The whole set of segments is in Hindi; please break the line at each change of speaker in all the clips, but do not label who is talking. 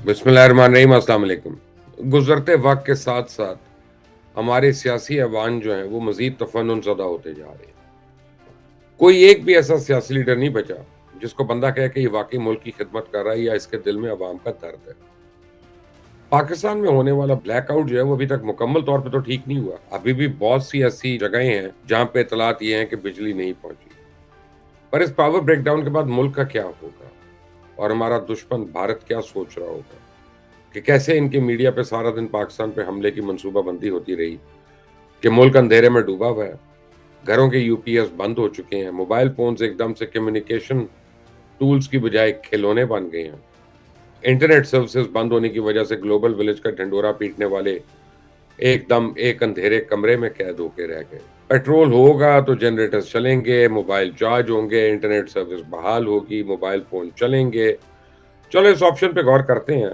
बिस्मिल्लाहिर्रहमानिर्रहीम, अस्सलाम वालेकुम। गुज़रते वक़्त के साथ-साथ हमारे सियासी ऐवान जो हैं, वो मज़ीद तफ़न्नुन ज़दा होते जा रहे हैं। कोई एक भी ऐसा सियासी लीडर नहीं बचा, जिसको बंदा कहे कि ये वाक़ई मुल्क की खिदमत कर रहा है या इसके दिल में अवाम का दर्द है। पाकिस्तान में होने वाला ब्लैकआउट जो है, वो अभी तक मुकम्मल तौर पे तो ठीक नहीं हुआ। अभी भी बहुत सी ऐसी जगहें हैं, जहाँ पे इत्तलात ये हैं कि बिजली नहीं पहुँची। पर इस पावर ब्रेकडाउन के बाद मुल्क का क्या होगा? और हमारा दुश्मन भारत क्या सोच रहा होगा? कि कैसे इनके मीडिया पे सारा दिन पाकिस्तान पे हमले की मंसूबाबंदी होती रही कि मुल्क अंधेरे में डूबा हुआ है, घरों के यूपीएस बंद हो चुके हैं, मोबाइल फ़ोन्स एकदम से कम्युनिकेशन टूल्स की बजाय खिलौने बन गए हैं, इंटरनेट सर्विसेज़ बंद होने की वजह से ग्लोबल विलेज का ढिंढोरा पीटने वाले एकदम एक अंधेरे कमरे में कैद होके रह गए। पेट्रोल होगा तो जनरेटर्स चलेंगे, मोबाइल चार्ज होंगे, इंटरनेट सर्विस बहाल होगी, मोबाइल फ़ोन चलेंगे। चलो इस ऑप्शन पे गौर करते हैं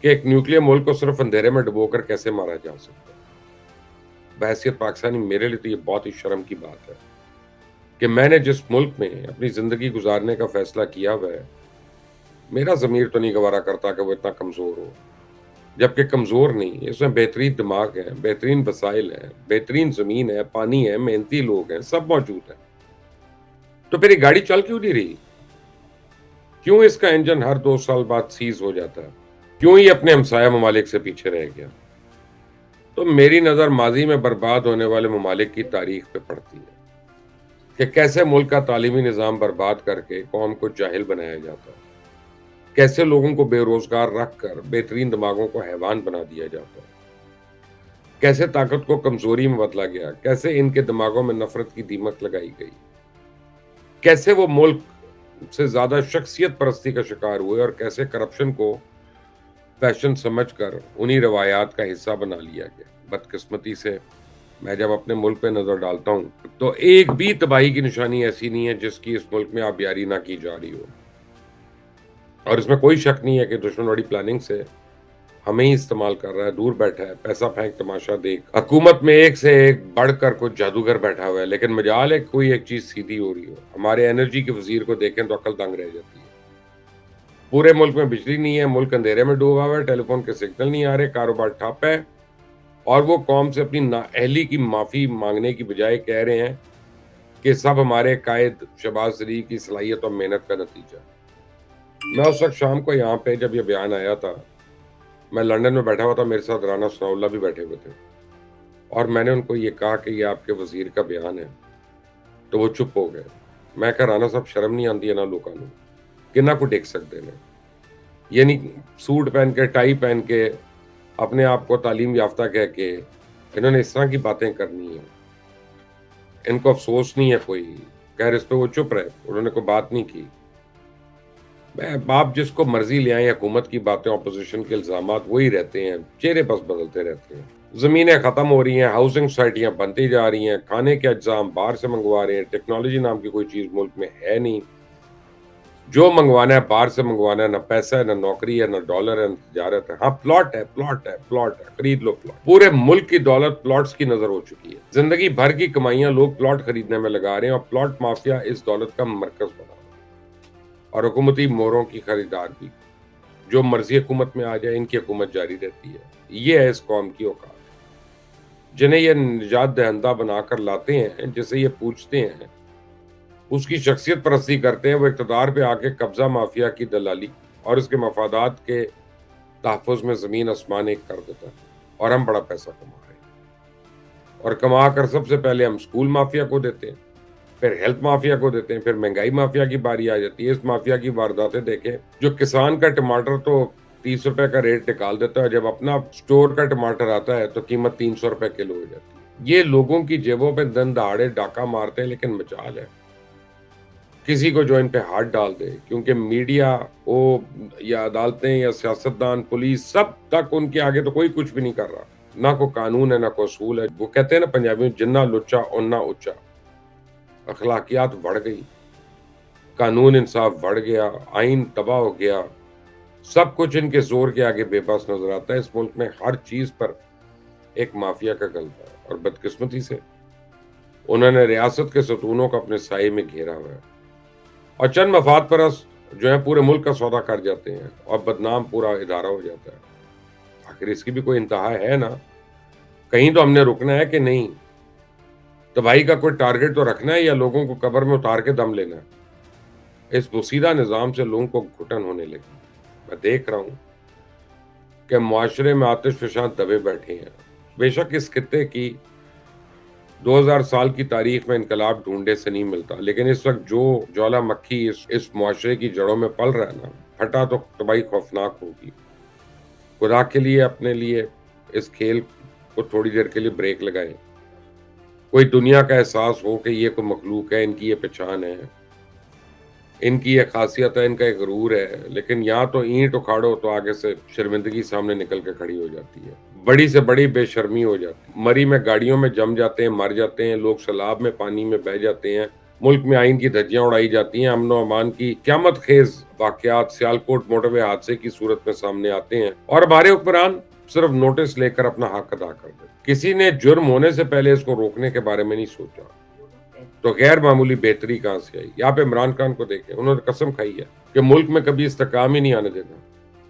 कि एक न्यूक्लियर मुल्क को सिर्फ अंधेरे में डुबोकर कैसे मारा जा सकता है। बहैसियत पाकिस्तानी मेरे लिए तो ये बहुत ही शर्म की बात है कि मैंने जिस मुल्क में अपनी ज़िंदगी गुज़ारने का फ़ैसला किया हुआ है, मेरा ज़मीर तो नहीं गवारा करता कि वो इतना कमज़ोर हो। जबकि कमज़ोर नहीं, इसमें बेहतरीन दिमाग है, बेहतरीन वसाइल हैं, बेहतरीन ज़मीन है, पानी है, मेहनती लोग हैं, सब मौजूद है। तो फिर ये गाड़ी चल क्यों नहीं रही? क्यों इसका इंजन हर 2 साल बाद सीज़ हो जाता है? क्यों ये अपने हमसाया ममालिक से पीछे रह गया? तो मेरी नज़र माज़ी में बर्बाद होने वाले ममालिक की तारीख पे पड़ती है कि कैसे मुल्क का तालीमी निज़ाम बर्बाद करके कौम को जाहिल बनाया जाता है। कैसे लोगों को बेरोज़गार रखकर बेहतरीन दिमागों को हैवान बना दिया जाता है। कैसे ताकत को कमज़ोरी में बदला गया। कैसे इनके दिमागों में नफ़रत की दीमक लगाई गई। कैसे वो मुल्क से ज़्यादा शख्सियत परस्ती का शिकार हुए और कैसे करप्शन को फैशन समझकर उन्हीं रवायात का हिस्सा बना लिया गया। बदकिस्मती से मैं जब अपने मुल्क पे नज़र डालता हूँ, तो एक भी तबाही की निशानी ऐसी नहीं है जिसकी इस मुल्क में आबियारी ना की जा रही हो। और इसमें कोई शक नहीं है कि दुश्मन बड़ी प्लानिंग से हमें ही इस्तेमाल कर रहा है, दूर बैठा है, पैसा फेंक तमाशा देख। हुकूमत में एक से एक बढ़कर कुछ जादूगर बैठा हुआ है, लेकिन मजाल है कोई एक चीज़ सीधी हो रही हो। हमारे एनर्जी के वज़ीर को देखें तो अक्ल दंग रह जाती है। पूरे मुल्क में बिजली नहीं है, मुल्क अंधेरे में डूबा हुआ है, टेलीफ़ोन के सिग्नल नहीं आ रहे, कारोबार ठप है और वो कौम से अपनी नाअहली की माफ़ी माँगने की बजाय कह रहे हैं कि सब हमारे कायद शहबाज़ शरीफ की सलाहियत और मेहनत का नतीजा है। मैं उस वक़्त शाम को यहाँ पे जब ये बयान आया था, मैं लंदन में बैठा हुआ था, मेरे साथ राना सनाउल्लाह भी बैठे हुए थे और मैंने उनको ये कहा कि ये आपके वज़ीर का बयान है, तो वो चुप हो गए। मैं कहा राना साहब शर्म नहीं आंदी इन्हां लोकां नूं, किन्ना को टिक सकदे ने। यानी सूट पहन के, टाई पहन के, अपने आप को तालीम याफ्ता कह के, इन्होंने इस तरह की बातें करनी है। इनको अफ़सोस नहीं है कोई। खैर इस पे वो चुप रहे, उन्होंने कोई बात नहीं की। आप जिसको मर्ज़ी ले आएँ, हुकूमत की बातें, ऑपोज़िशन के इल्ज़ामात वही रहते हैं, चेहरे बस बदलते रहते हैं। ज़मीनें ख़त्म हो रही हैं, हाउसिंग सोसाइटियाँ बनती जा रही हैं, खाने के अज्जा हम बाहर से मंगवा रहे हैं, टेक्नोलॉजी नाम की कोई चीज़ मुल्क में है नहीं। जो मंगवाना है बाहर से मंगवाना है, ना पैसा है, ना नौकरी है, ना डॉलर है, ना तिजारत है। हाँ, प्लॉट है, प्लॉट है, प्लॉट है, खरीद लो प्लॉट। पूरे मुल्क की दौलत प्लॉट्स की नज़र हो चुकी है। ज़िंदगी भर की कमाइयाँ लोग प्लॉट खरीदने में लगा रहे हैं और प्लॉट माफिया इस दौलत का मरकज़ बना हुआ है और हुकूमती मोहरों की खरीदार भी। जो मर्ज़ी हुकूमत में आ जाए, इनकी हुकूमत जारी रहती है। ये है इस कौम की औकात। जिन्हें ये निजात दहिंदा बनाकर लाते हैं, जिसे ये पूजते हैं, उसकी शख्सियत परस्ती करते हैं, वो इक़्तिदार पे आके कब्ज़ा माफिया की दलाली और उसके मफादात के तहफ़्फ़ुज़ में ज़मीन आसमान एक कर देता है और हम बड़ा पैसा कमा रहे हैं। और कमा कर सबसे पहले हम स्कूल माफिया को देते हैं, फिर हेल्थ माफिया को देते हैं, फिर महँगाई माफिया की बारी आ जाती है। इस माफिया की वारदातें देखें, जो किसान का टमाटर तो ₹30 का रेट निकाल देता है, जब अपना स्टोर का टमाटर आता है, तो कीमत ₹300 किलो हो जाती है। ये लोगों की जेबों पे दिन दहाड़े डाका मारते हैं, लेकिन मजाल है किसी को जो इन पे हाथ डाल दे, क्योंकि मीडिया हो या अदालतें या सियासतदान, पुलिस, सब तक उनके आगे तो कोई कुछ भी नहीं कर रहा। ना कोई कानून है, ना कोई असूल है। वो कहते हैं ना पंजाबी में, जिन्ना लुच्चा ओना ऊँचा। अखलाकियात बढ़ गई, कानून इंसाफ बढ़ गया, आइन तबाह हो गया, सब कुछ इनके ज़ोर के आगे बेबस नज़र आता है। इस मुल्क में हर चीज़ पर एक माफिया का गलबा है और बदकिस्मती से उन्होंने रियासत के सतूनों को अपने साये में घेरा हुआ है और चंद मफाद परस्त जो है पूरे मुल्क का सौदा कर जाते हैं और बदनाम पूरा इदारा हो जाता है। आखिर इसकी भी कोई इंतहा है ना? कहीं तो हमने रुकना है कि नहीं? तबाही का कोई टारगेट तो रखना है या लोगों को कब्र में उतार के दम लेना है? इस पोसीदा निज़ाम से लोगों को घुटन होने लगी। मैं देख रहा हूँ कि मुआशरे में आतिश-फ़शां दबे बैठे हैं। बेशक इस खित्ते की 2000 साल की तारीख में इनकलाब ढूँढे से नहीं मिलता, लेकिन इस वक़्त जो ज्वालामक्खी इस मुआशरे की जड़ों में पल रहा है ना, फटा तो तबाही खौफ़नाक होगी। खुदा के लिए अपने लिए इस खेल को थोड़ी देर के लिए ब्रेक लगाएँ। कोई दुनिया का एहसास हो कि ये कोई मखलूक है, इनकी ये पहचान है, इनकी ये ख़ासियत है, इनका एक गुरूर है, लेकिन यहाँ तो ईंट उखाड़ो तो आगे से शर्मिंदगी सामने निकल के खड़ी हो जाती है। बड़ी से बड़ी बेशर्मी हो जाती है। मरी में गाड़ियों में जम जाते हैं, मर जाते हैं, लोग सैलाब में पानी में बह जाते हैं, मुल्क में आइन की धज्जियाँ उड़ाई जाती हैं, अमन-ओ-अमान की क़यामत ख़ेज़ वाक़यात सियालकोट मोटरवे हादसे की सूरत में सामने आते हैं और हमारे हुक्मरान सिर्फ़ नोटिस लेकर अपना हक अदा कर देते। किसी ने जुर्म होने से पहले इसको रोकने के बारे में नहीं सोचा। तो गैर मामूली बेहतरी कहाँ से आई? यहाँ पे इमरान खान को देखें, उन्होंने कसम खाई है कि मुल्क में कभी इस्तेहकाम ही नहीं आने देना,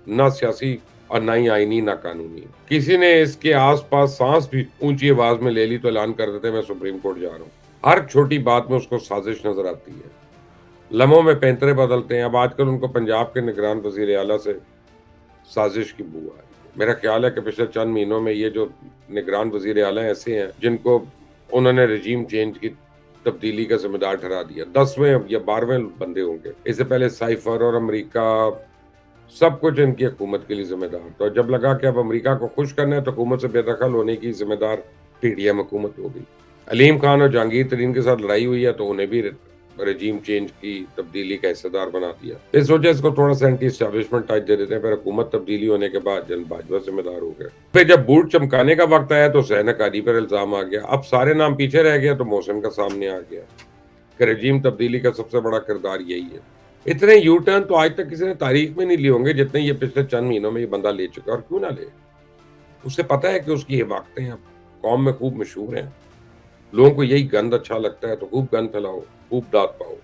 ना सियासी और ना ही आईनी ना कानूनी। किसी ने इसके आस-पास सांस भी ऊंची आवाज में ले ली तो ऐलान कर देते मैं सुप्रीम कोर्ट जा रहा हूँ। हर छोटी बात में उसको साजिश नजर आती है। लम्हों में पैंतरे बदलते हैं। अब आजकल उनको पंजाब के निगरान वजीर आला से साजिश की बू आ रही है। मेरा ख्याल है कि पिछले चंद महीनों में ये जो निगरान वजीर आला ऐसे हैं जिनको उन्होंने रजीम चेंज की तब्दीली का जिम्मेदार ठहरा दिया। 10वें या 12वें बंदे होंगे। इससे पहले साइफर और अमेरिका सब कुछ इनकी हुकूमत के लिए जिम्मेदार। तो जब लगा कि अब अमेरिका को खुश करना है तो हुकूमत से बेदखल होने की जिम्मेदार पीडीएम हुकूमत हो गई। अलीम खान और जहांगीर तरीन के साथ लड़ाई हुई है तो उन्हें भी रजीम चेंज की तब्दीली का हिस्सेदार बना दिया। इस वजह इसको थोड़ा सा एंटी एस्टैब्लिशमेंट टाइप दे देते हैं। फिर हुकूमत तब्दीली होने के बाद जल्द बाजवा जिम्मेदार हो गए। फिर जब बूट चमकाने का वक्त आया तो ज़ैनब अली पर इल्जाम आ गया। अब सारे नाम पीछे रह गया तो मोहसिन का सामने आ गया कि रजीम तब्दीली का सबसे बड़ा किरदार यही है। इतने यू टर्न तो आज तक किसी ने तारीख में नहीं लिए होंगे जितने ये पिछले चंद महीनों में ये बंदा ले चुका है। और क्यों ना ले? उसे पता है कि उसकी हिमाकतें अब कौम में खूब मशहूर हैं। लोगों को यही गंद अच्छा लगता है तो खूब गंद फैलाओ, खूब दाद पाओ।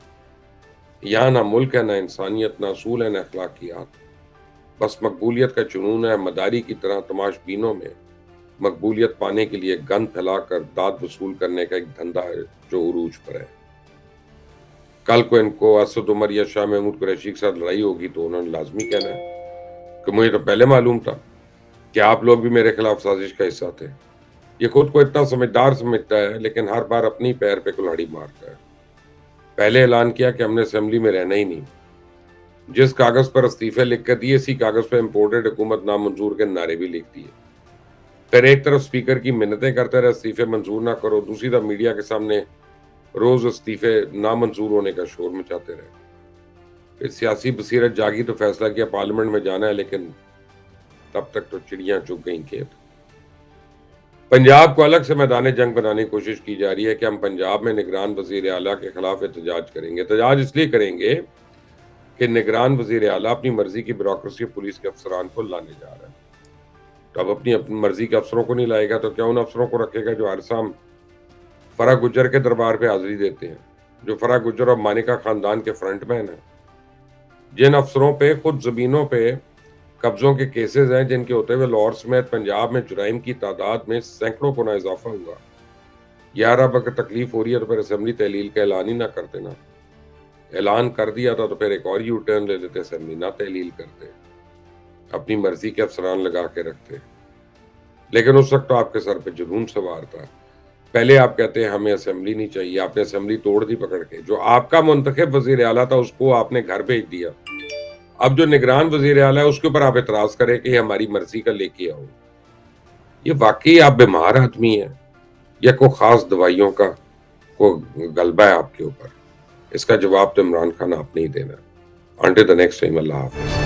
यहाँ ना मुल्क है, ना इंसानियत, ना असूल है, ना अखलाकियात। बस मकबूलियत का जुनून है। मदारी की तरह तमाशबीनों में मकबूलियत पाने के लिए गंद फैलाकर दाद वसूल करने का एक धंधा है जो उरूज पर है। कल को इनको असद उमर या शाह महमूद कुरैशी के साथ लड़ाई होगी तो उन्होंने लाजमी कहना है कि मुझे तो पहले मालूम था कि आप लोग भी मेरे खिलाफ साजिश का हिस्सा थे। ये खुद को इतना समझदार समझता है लेकिन हर बार अपनी पैर पे कुल्हाड़ी मारता है। पहले ऐलान किया कि हमने असेंबली में रहना ही नहीं। जिस कागज पर इस्तीफे लिख कर दिए इसी कागज पर इम्पोर्टेड हुकूमत नामंजूर के नारे भी लिख दिए। फिर एक तरफ स्पीकर की मिन्नतें करते रहे इस्तीफे मंजूर ना करो, दूसरी तरफ मीडिया के सामने रोज इस्तीफे नामंजूर होने का शोर मचाते रहे। फिर सियासी बसीरत जागी तो फैसला किया पार्लियामेंट में जाना है, लेकिन तब तक तो चिड़ियां चुग गई खेत। पंजाब को अलग से मैदान जंग बनाने की कोशिश की जा रही है कि हम पंजाब में निगरान वजीर आला के खिलाफ एहतजाज करेंगे। एहतजाज इसलिए करेंगे कि निगरान वजीर आला अपनी मर्जी की ब्यूरोक्रेसी पुलिस के अफसरान को लाने जा रहा है। तो अब अपनी मर्जी के अफसरों को नहीं लाएगा तो क्या उन अफसरों को रखेगा जो हर शाम फरा गुज्जर के दरबार पे हाजिरी देते हैं, जो फरा गुज्जर और मानिका खानदान के फ्रंटमैन हैं, जिन अफसरों पे खुद जमीनों पे कब्जों के केसेस हैं, जिनके होते हुए लाहौर समेत पंजाब में जुराइम की तादाद में सैकड़ों गुना इजाफा हुआ। यार अब अगर तकलीफ हो रही है तो फिर असेंबली तहलील का ऐलान ही ना करते ना। ऐलान कर दिया था तो फिर एक और यू टर्न ले लेते, असेंबली ना तहलील करते, अपनी मर्जी के अफसरान लगा के रखते। लेकिन उस वक्त तो आपके सर पे जुनून सवार था। पहले आप कहते हैं हमें असेंबली नहीं चाहिए, आपने असेंबली तोड़ दी पकड़ के। जो आपका मुंतखब वजीर आला था उसको आपने घर भेज दिया। अब जो निगरान वजीर आला है उसके ऊपर आप एतराज करें कि हमारी मर्जी का लेके आओ। ये वाकई आप बीमार आदमी है या कोई खास दवाइयों का को गलबा है आपके ऊपर? इसका जवाब तो इमरान खान आपने ही देना। अंटिल द नेक्स्ट टाइम, अल्लाह हाफिज।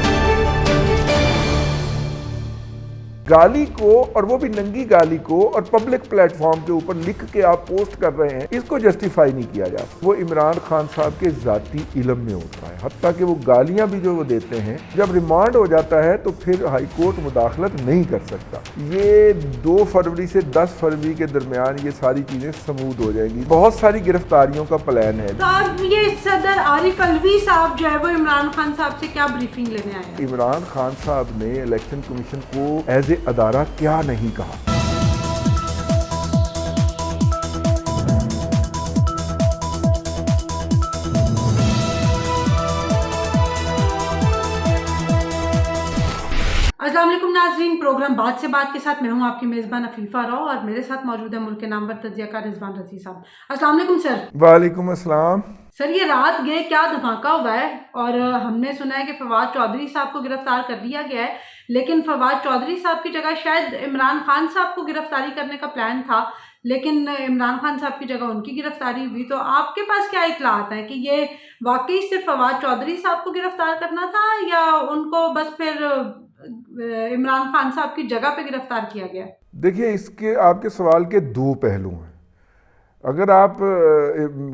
गाली को, और वो भी नंगी गाली को, और पब्लिक प्लेटफॉर्म के ऊपर लिख के आप पोस्ट कर रहे हैं, इसको जस्टिफाई नहीं किया जा सकता। वो इमरान खान साहब के जाती इल्म में होता है, हत्ता कि वो गालियां भी जो वो देते हैं, जब रिमांड हो जाता है तो फिर हाई कोर्ट मुदाखलत नहीं कर सकता। ये 2 फरवरी से 10 फरवरी के दरमियान ये सारी चीजें स्मूथ हो जाएंगी। बहुत सारी गिरफ्तारियों का प्लान है।
तो अब ये सदर आरिफ अलवी साहब जो है वो इमरान खान साहब से क्या ब्रीफिंग लेने आए हैं?
इमरान खान साहब ने इलेक्शन कमीशन को एज ए अदारा क्या नहीं कहा।
अस्सलाम वालेकुम नाज़रीन, प्रोग्राम बात से बात के साथ मैं हूं आपकी मेज़बान अफीफा राव और मेरे साथ मौजूद है मुल्क के नामवर तज्जियाकार रिजवान रज़ी साहब। अस्सलाम वालेकुम सर।
वालेकुम अस्सलाम।
सर, ये रात गए क्या धमाका हुआ है, और हमने सुना है कि फवाद चौधरी साहब को गिरफ्तार कर लिया गया है, लेकिन फवाद चौधरी साहब की जगह शायद इमरान खान साहब को गिरफ्तारी करने का प्लान था, लेकिन इमरान खान साहब की जगह उनकी गिरफ्तारी हुई। तो आपके पास क्या इत्तलात है कि ये वाकई सिर्फ फवाद चौधरी साहब को गिरफ्तार करना था, या उनको बस फिर इमरान खान साहब की जगह पे गिरफ्तार किया गया?
देखिए, इसके आपके सवाल के 2 पहलू हैं। अगर आप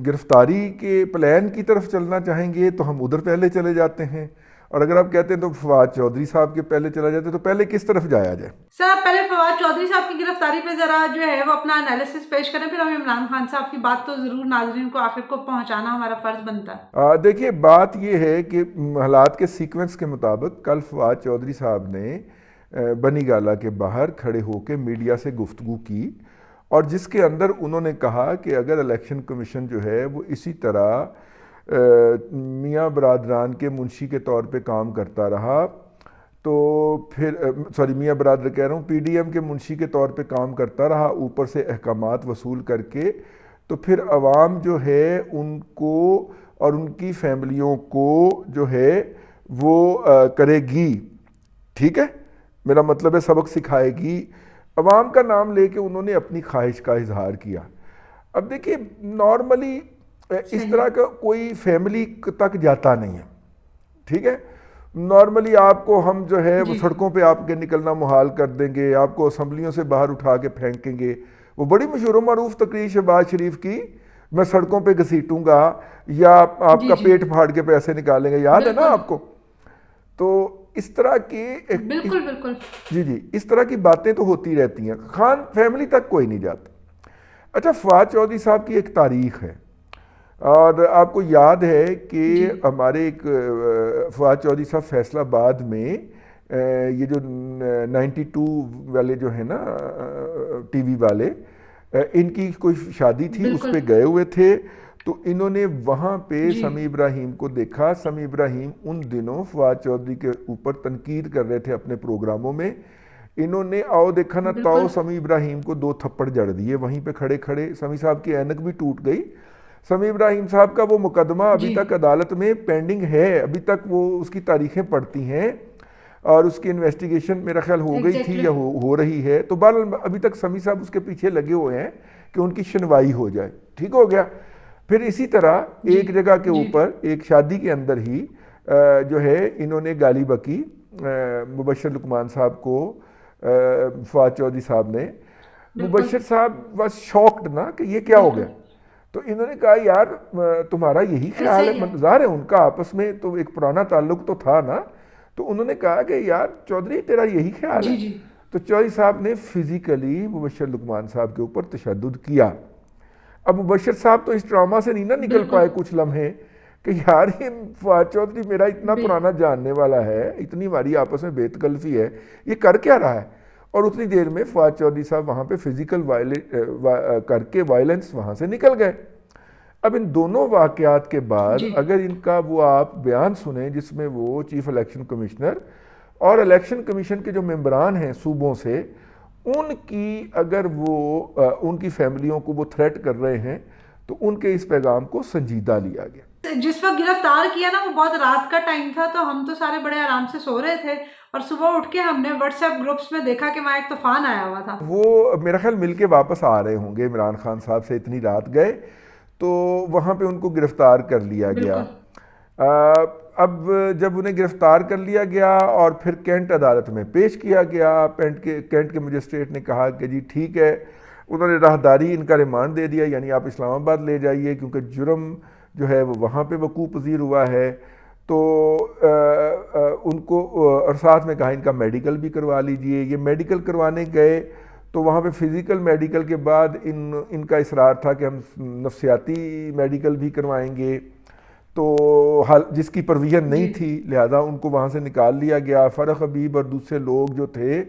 गिरफ्तारी के प्लान की तरफ चलना चाहेंगे तो हम उधर पहले चले जाते हैं, और अगर आप कहते हैं तो फवाद चौधरी साहब के पहले चला जाते, तो पहले किस तरफ जाया जाए?
सर, पहले फवाद चौधरी साहब की गिरफ्तारी पे जरा जो है वो अपना एनालिसिस पेश करें, फिर हम इमरान खान साहब की बात तो जरूर नाज़रीन को आखिर को पहुंचाना हमारा फर्ज बनता है।
देखिए, बात यह है कि हालात के सीक्वेंस के मुताबिक कल फवाद चौधरी साहब ने बनी गाला के बाहर खड़े होकर मीडिया से गुफ्तगू की, और जिसके अंदर उन्होंने कहा कि अगर इलेक्शन कमीशन जो है वो इसी तरह मियाँ बरादरान के मुंशी के तौर पे काम करता रहा, तो फिर मियाँ बरादर कह रहा हूँ, पीडीएम के मुंशी के तौर पे काम करता रहा, ऊपर से अहकामात वसूल करके, तो फिर अवाम जो है उनको और उनकी फैमिलियों को जो है वो करेगी, ठीक है, मेरा मतलब है सबक सिखाएगी। अवाम का नाम लेके उन्होंने अपनी ख्वाहिश का इजहार किया। अब देखिए, नॉर्मली इस तरह का कोई फैमिली तक जाता नहीं है, ठीक है। नॉर्मली आपको हम जो है वो सड़कों पे आपके निकलना मुहाल कर देंगे, आपको असम्बलियों से बाहर उठा के फेंकेंगे। वो बड़ी मशहूर मरूफ तकरीर शहबाज शरीफ की, मैं सड़कों पे घसीटूंगा या आपका पेट फाड़ के पैसे निकालेंगे, याद है ना आपको? तो इस तरह की
बिल्कुल
जी, इस तरह की बातें तो होती रहती हैं। खान फैमिली तक कोई नहीं जाता। अच्छा, फवाद चौधरी साहब की एक तारीख है, और आपको याद है कि हमारे एक फवाद चौधरी साहब फैसलाबाद में ये जो 92 वाले जो है ना टीवी वाले, इनकी कोई शादी थी, उस पर गए हुए थे, तो इन्होंने वहाँ पे समी इब्राहिम को देखा। समी इब्राहिम उन दिनों फवाद चौधरी के ऊपर तनकीद कर रहे थे अपने प्रोग्रामों में। इन्होंने आओ देखा ना ताओ समी इब्राहिम को 2 थप्पड़ जड़ दिए वहीं पे खड़े खड़े। समी साहब की ऐनक भी टूट गई। समी इब्राहिम साहब का वो मुकदमा अभी तक अदालत में पेंडिंग है, अभी तक वो उसकी तारीखें पड़ती हैं, और उसकी इन्वेस्टिगेशन मेरा ख्याल हो गई थी या हो रही है। तो बहरहाल अभी तक समी साहब उसके पीछे लगे हुए हैं कि उनकी सुनवाई हो जाए, ठीक हो गया। फिर इसी तरह एक जगह के ऊपर एक शादी के अंदर ही जो है इन्होंने गाली बकी मुबशर लुकमान साहब को, फवाद चौधरी साहब ने। मुबशर साहब बस शॉक्ड ना कि ये क्या हो गया, तो इन्होंने कहा यार तुम्हारा यही ख्याल है, ज़ाहिर है उनका आपस में तो एक पुराना ताल्लुक तो था ना, तो उन्होंने कहा कि यार चौधरी तेरा यही ख्याल है। तो चौधरी साहब ने फिजिकली मुबशर लुकमान साहब के ऊपर तशद्दुद किया। अब मुबशर साहब तो इस ड्रामा से नहीं ना निकल पाए कुछ लम्हे कि यार ये फवाद चौधरी मेरा इतना पुराना जानने वाला है, इतनी हमारी आपस में बेतकल्फी है, ये कर क्या रहा है। और उतनी देर में फवाद चौधरी साहब वहाँ पे फिजिकल करके वायलेंस वहाँ से निकल गए। अब इन दोनों वाक़यात के बाद अगर इनका वो आप बयान सुने जिसमें वो चीफ इलेक्शन कमिश्नर और इलेक्शन कमीशन के जो मेंबरान हैं सूबों से, उनकी अगर वो उनकी फैमिलियों को वो थ्रेट कर रहे हैं, तो उनके इस पैगाम को संजीदा लिया गया।
जिस वक्त गिरफ्तार किया ना वो बहुत रात का टाइम था, तो हम तो सारे बड़े आराम से सो रहे थे, और सुबह उठ के हमने व्हाट्सएप ग्रुप्स में देखा कि वहाँ एक तूफान आया हुआ था।
वो मेरा ख्याल मिलके वापस आ रहे होंगे, इमरान खान साहब से इतनी रात गए, तो वहाँ पे उनको गिरफ्तार कर लिया गया। अब जब उन्हें गिरफ्तार कर लिया गया और फिर कैंट अदालत में पेश किया गया, कैंट के मजिस्ट्रेट ने कहा कि जी ठीक है, उन्होंने राहदारी इनका रिमांड दे दिया, यानी आप इस्लामाबाद ले जाइए क्योंकि जुर्म जो है वो वहाँ पे वकूफ़ पज़ीर हुआ है। तो उनको और साथ में कहा इनका मेडिकल भी करवा लीजिए। ये मेडिकल करवाने गए तो वहाँ पे फ़िज़िकल मेडिकल के बाद इनका इसरार था कि हम नफ्सियाती मेडिकल भी करवाएंगे, तो हाल जिसकी परविज़न नहीं थी, लिहाजा उनको वहाँ से निकाल लिया गया। फ़रख हबीब और दूसरे लोग जो थे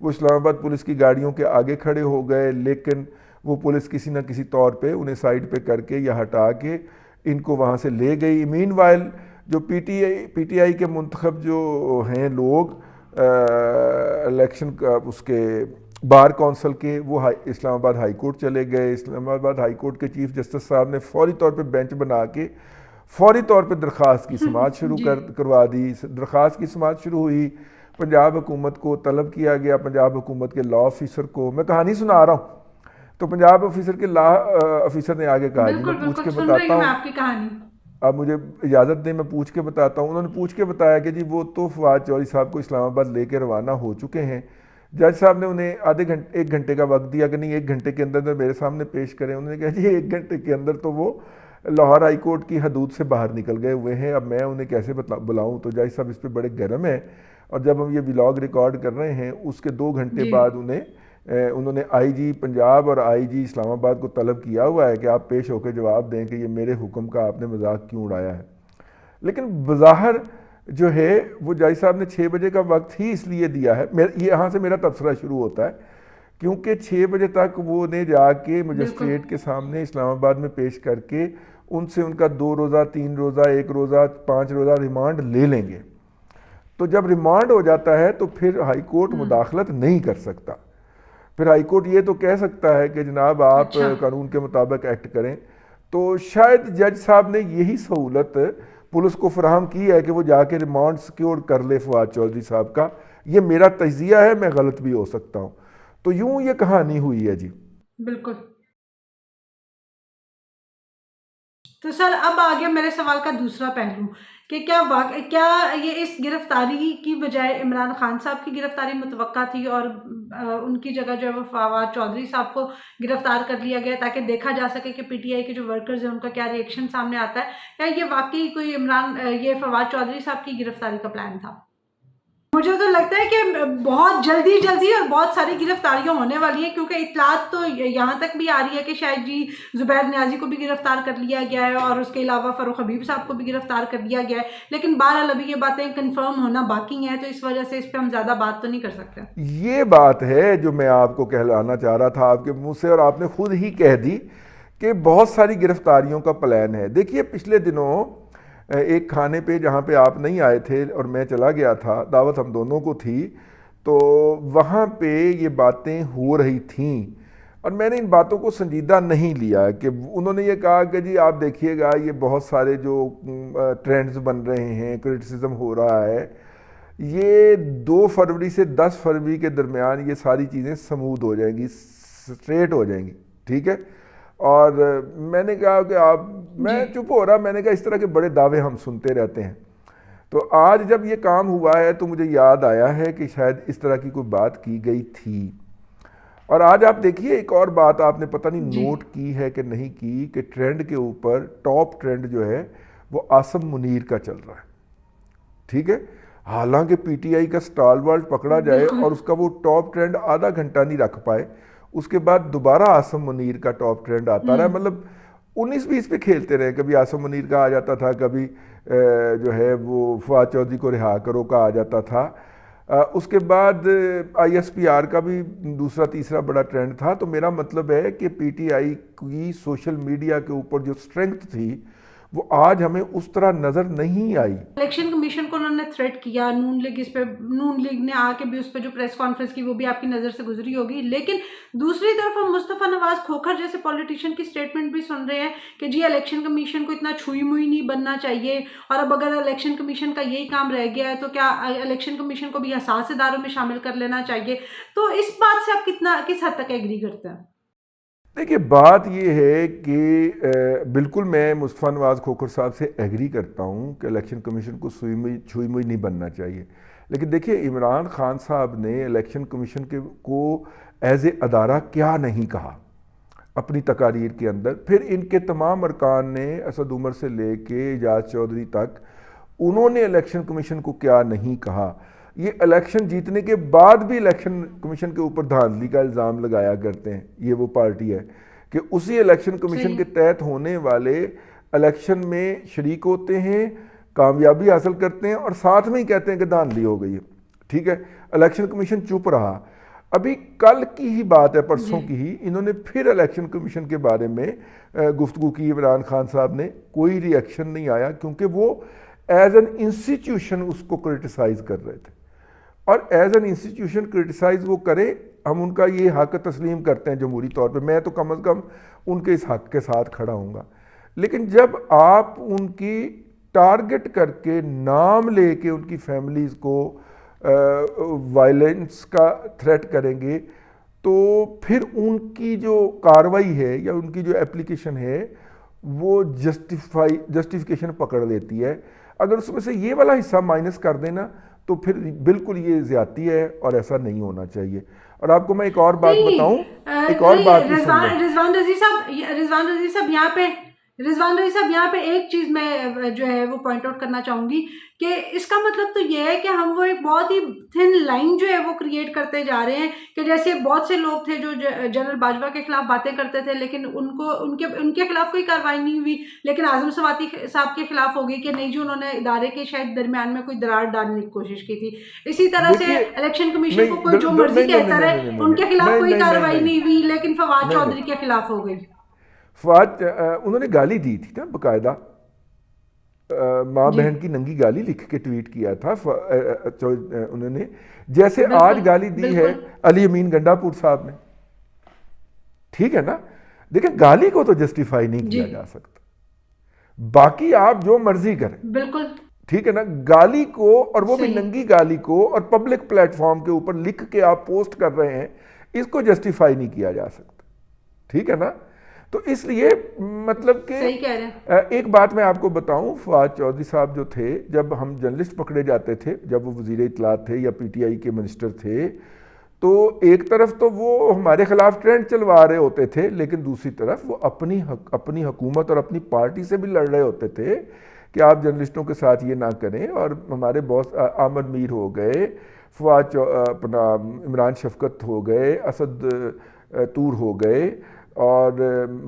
वो इस्लामाबाद पुलिस की गाड़ियों के आगे खड़े हो गए, लेकिन वो पुलिस किसी न किसी तौर पे उन्हें साइड पे करके या हटा के इनको वहाँ से ले गई। मीनवाइल जो पीटीआई के मुंतखब जो हैं लोग इलेक्शन का उसके बार कौंसल के, वो इस्लामाबाद हाई कोर्ट चले गए। इस्लामाबाद हाई कोर्ट के चीफ जस्टिस साहब ने फौरी तौर पे बेंच बना के फौरी तौर पे दरख्वास्त की समाअत शुरू करवा दी। दरख्वास्त की समाअत शुरू हुई, पंजाब हुकूमत को तलब किया गया, पंजाब हुकूमत के लॉ ऑफिसर को, मैं कहानी सुना रहा हूँ, तो पंजाब ऑफिसर के लॉ ऑफिसर ने आगे कहा जी मैं पूछ के बताता हूँ,
आपकी कहानी
अब मुझे इजाज़त दें मैं पूछ के बताता हूँ। उन्होंने पूछ के बताया कि जी वो तो फवाद चौधरी साहब को इस्लामाबाद लेके रवाना हो चुके हैं। जज साहब ने उन्हें एक घंटे का वक्त दिया कि नहीं 1 घंटे के अंदर मेरे सामने पेश करें। उन्होंने कहा जी 1 घंटे के अंदर तो वो लाहौर हाई कोर्ट की हदूद से बाहर निकल गए हुए हैं, अब मैं उन्हें कैसे बुलाऊँ। तो जज साहब इस पर बड़े गर्म हैं, और जब हम ये व्लॉग रिकॉर्ड कर रहे हैं उसके 2 घंटे बाद उन्होंने आईजी पंजाब और आईजी इस्लामाबाद को तलब किया हुआ है कि आप पेश होकर जवाब दें कि ये मेरे हुक्म का आपने मजाक क्यों उड़ाया है। लेकिन बज़ाहिर जो है वो जज साहब ने 6 बजे का वक्त ही इसलिए दिया है, यहाँ से मेरा तबसरा शुरू होता है, क्योंकि 6 बजे तक वो ने जाके मजिस्ट्रेट के सामने इस्लामाबाद में पेश करके उनसे उनका 2 रोज़ा 3 रोज़ा 1 रोज़ा 5 रोज़ा रिमांड ले लेंगे। तो जब रिमांड हो जाता है तो फिर हाई कोर्ट मुदाखलत नहीं कर सकता, फिर हाई कोर्ट ये तो कह सकता है कि जनाब आप कानून के मुताबिक एक्ट करें। तो शायद जज साहब ने यही सहूलत पुलिस को फराहम की है कि वो जाके रिमांड सिक्योर कर ले फवाद चौधरी साहब का। ये मेरा तजिया है, मैं गलत भी हो सकता हूँ। तो यूं ये कहानी हुई है जी।
बिल्कुल। तो सर अब आ गया मेरे सवाल का दूसरा पहलू कि क्या ये इस गिरफ्तारी की बजाय इमरान खान साहब की गिरफ्तारी मुतवक्का थी और उनकी जगह जो है वो फवाद चौधरी साहब को गिरफ्तार कर लिया गया ताकि देखा जा सके कि पीटीआई के जो वर्कर्स हैं उनका क्या रिएक्शन सामने आता है, या ये वाकई कोई ये फवाद चौधरी साहब की गिरफ्तारी का प्लान था? मुझे तो लगता है कि बहुत जल्दी और बहुत सारी गिरफ्तारियां होने वाली हैं, क्योंकि इतलात तो यहाँ तक भी आ रही है कि शायद जी जुबैर नियाजी को भी गिरफ्तार कर लिया गया है और उसके अलावा फ़ारूक हबीब साहब को भी गिरफ्तार कर लिया गया है। लेकिन बहरहाल अभी ये बातें कंफर्म होना बाकी हैं, तो इस वजह से इस पर हम ज़्यादा बात तो नहीं कर सकते।
ये बात है जो मैं आपको कहलाना चाह रहा था आपके मुँह से, और आपने खुद ही कह दी कि बहुत सारी गिरफ्तारियों का प्लान है। देखिए पिछले दिनों एक खाने पे जहाँ पे आप नहीं आए थे और मैं चला गया था, दावत हम दोनों को थी, तो वहाँ पे ये बातें हो रही थीं और मैंने इन बातों को संजीदा नहीं लिया कि उन्होंने ये कहा कि जी आप देखिएगा ये बहुत सारे जो ट्रेंड्स बन रहे हैं, क्रिटिसिज्म हो रहा है, ये 2 फरवरी से 10 फरवरी के दरमियान ये सारी चीज़ें स्मूथ हो जाएंगी, स्ट्रेट हो जाएंगी, ठीक है। और मैंने कहा कि मैं चुप हो रहा, मैंने कहा इस तरह के बड़े दावे हम सुनते रहते हैं। तो आज जब ये काम हुआ है तो मुझे याद आया है कि शायद इस तरह की कोई बात की गई थी। और आज आप देखिए एक और बात आपने पता नहीं नोट की है कि नहीं की, कि ट्रेंड के ऊपर टॉप ट्रेंड जो है वो आसम मुनीर का चल रहा है, ठीक है। हालांकि पीटीआई का स्टालवर्ट पकड़ा जाए और उसका वो टॉप ट्रेंड आधा घंटा नहीं रख पाए, उसके बाद दोबारा आसम मुनीर का टॉप ट्रेंड आता रहा। मतलब 19-20 पे खेलते रहे, कभी आसम मुनीर का आ जाता था, कभी जो है वो फवाद चौधरी को रिहा करो का आ जाता था। उसके बाद ISPR का भी दूसरा तीसरा बड़ा ट्रेंड था। तो मेरा मतलब है कि पीटीआई की सोशल मीडिया के ऊपर जो स्ट्रेंथ थी वो आज हमें उस तरह नजर नहीं आई।
इलेक्शन कमीशन को उन्होंने थ्रेट किया, नून लीग ने आके भी उस पर जो प्रेस कॉन्फ्रेंस की वो भी आपकी नज़र से गुजरी होगी। लेकिन दूसरी तरफ हम मुस्तफ़ा नवाज खोखर जैसे पॉलिटिशियन की स्टेटमेंट भी सुन रहे हैं कि जी इलेक्शन कमीशन को इतना छुई मुई नहीं बनना चाहिए, और अब अगर इलेक्शन कमीशन का यही काम रह गया है तो क्या इलेक्शन कमीशन को भी हसास इदारों में शामिल कर लेना चाहिए। तो इस बात से आप किस हद तक एग्री करते हैं?
देखिए बात ये है कि बिल्कुल मैं मुस्तफ़ा नवाज़ खोखर साहब से एग्री करता हूँ कि इलेक्शन कमीशन को छुई मुई नहीं बनना चाहिए। लेकिन देखिए इमरान खान साहब ने इलेक्शन कमीशन के को एज ए अदारा क्या नहीं कहा अपनी तकारीर के अंदर। फिर इनके तमाम अरकान ने असद उमर से लेके एजाज चौधरी तक उन्होंने इलेक्शन कमीशन को क्या नहीं कहा। ये इलेक्शन जीतने के बाद भी इलेक्शन कमीशन के ऊपर धांधली का इल्ज़ाम लगाया करते हैं। ये वो पार्टी है कि उसी इलेक्शन कमीशन के तहत होने वाले इलेक्शन में शरीक होते हैं, कामयाबी हासिल करते हैं और साथ में ही कहते हैं कि धांधली हो गई है। ठीक है, इलेक्शन कमीशन चुप रहा। अभी कल की ही बात है, परसों की ही, इन्होंने फिर इलेक्शन कमीशन के बारे में गुफ्तगू की। इमरान खान साहब ने कोई रिएक्शन नहीं आया क्योंकि वो एज एन इंस्टीट्यूशन उसको क्रिटिसाइज कर रहे थे और एज एन इंस्टीट्यूशन क्रिटिसाइज वो करे, हम उनका ये हक तस्लीम करते हैं जमहूरी तौर पे। मैं तो कम अज़ कम उनके इस हक के साथ खड़ा हूँगा। लेकिन जब आप उनकी टारगेट करके नाम लेके उनकी फैमिलीज़ को वायलेंस का थ्रेट करेंगे तो फिर उनकी जो कार्रवाई है या उनकी जो एप्लीकेशन है वो जस्टिफिकेशन पकड़ लेती है। अगर उसमें से ये वाला हिस्सा माइनस कर देना तो फिर बिल्कुल ये ज्यादती है और ऐसा नहीं होना चाहिए। और आपको मैं एक और बात बताऊं, एक और बात
रिजवान रजी साहब यहाँ पे एक चीज मैं जो है वो पॉइंट आउट करना चाहूंगी कि इसका मतलब तो ये है कि हम वो एक बहुत ही थिन लाइन जो है वो क्रिएट करते जा रहे हैं कि जैसे बहुत से लोग थे जो जनरल बाजवा के खिलाफ बातें करते थे लेकिन उनके खिलाफ कोई कार्रवाई नहीं हुई, लेकिन आजम सवाती साहब के खिलाफ हो गई कि नहीं जी उन्होंने इदारे के शायद दरमियान में कोई दरार डालने की कोशिश की थी। इसी तरह से इलेक्शन कमीशन को कोई जो मर्जी कहता रहे, उनके खिलाफ कोई कार्रवाई नहीं हुई लेकिन फवाद चौधरी के खिलाफ हो गई।
फवाद उन्होंने गाली दी थी ना बाकायदा, माँ बहन की नंगी गाली लिख के ट्वीट किया था उन्होंने, जैसे आज गाली दी है अली अमीन गंडापुर साहब ने। ठीक है ना, देखिए गाली को तो जस्टिफाई नहीं किया जा सकता, बाकी आप जो मर्जी करें,
बिल्कुल
ठीक है ना। गाली को, और वो भी नंगी गाली को, और पब्लिक प्लेटफॉर्म के ऊपर लिख के आप पोस्ट कर रहे हैं, इसको जस्टिफाई नहीं किया जा सकता। ठीक है ना, तो इसलिए मतलब कि
सही कह रहे हैं।
एक बात मैं आपको बताऊं, फवाद चौधरी साहब जो थे, जब हम जर्नलिस्ट पकड़े जाते थे, जब वो वजीर इत्तलात थे या पीटीआई के मिनिस्टर थे, तो एक तरफ तो वो हमारे खिलाफ ट्रेंड चलवा रहे होते थे, लेकिन दूसरी तरफ वो अपनी हुकूमत और अपनी पार्टी से भी लड़ रहे होते थे कि आप जर्नलिस्टों के साथ ये ना करें। और हमारे बॉस आमद मीर हो गए, फवाद अपना इमरान शफकत हो गए, असद तूर हो गए और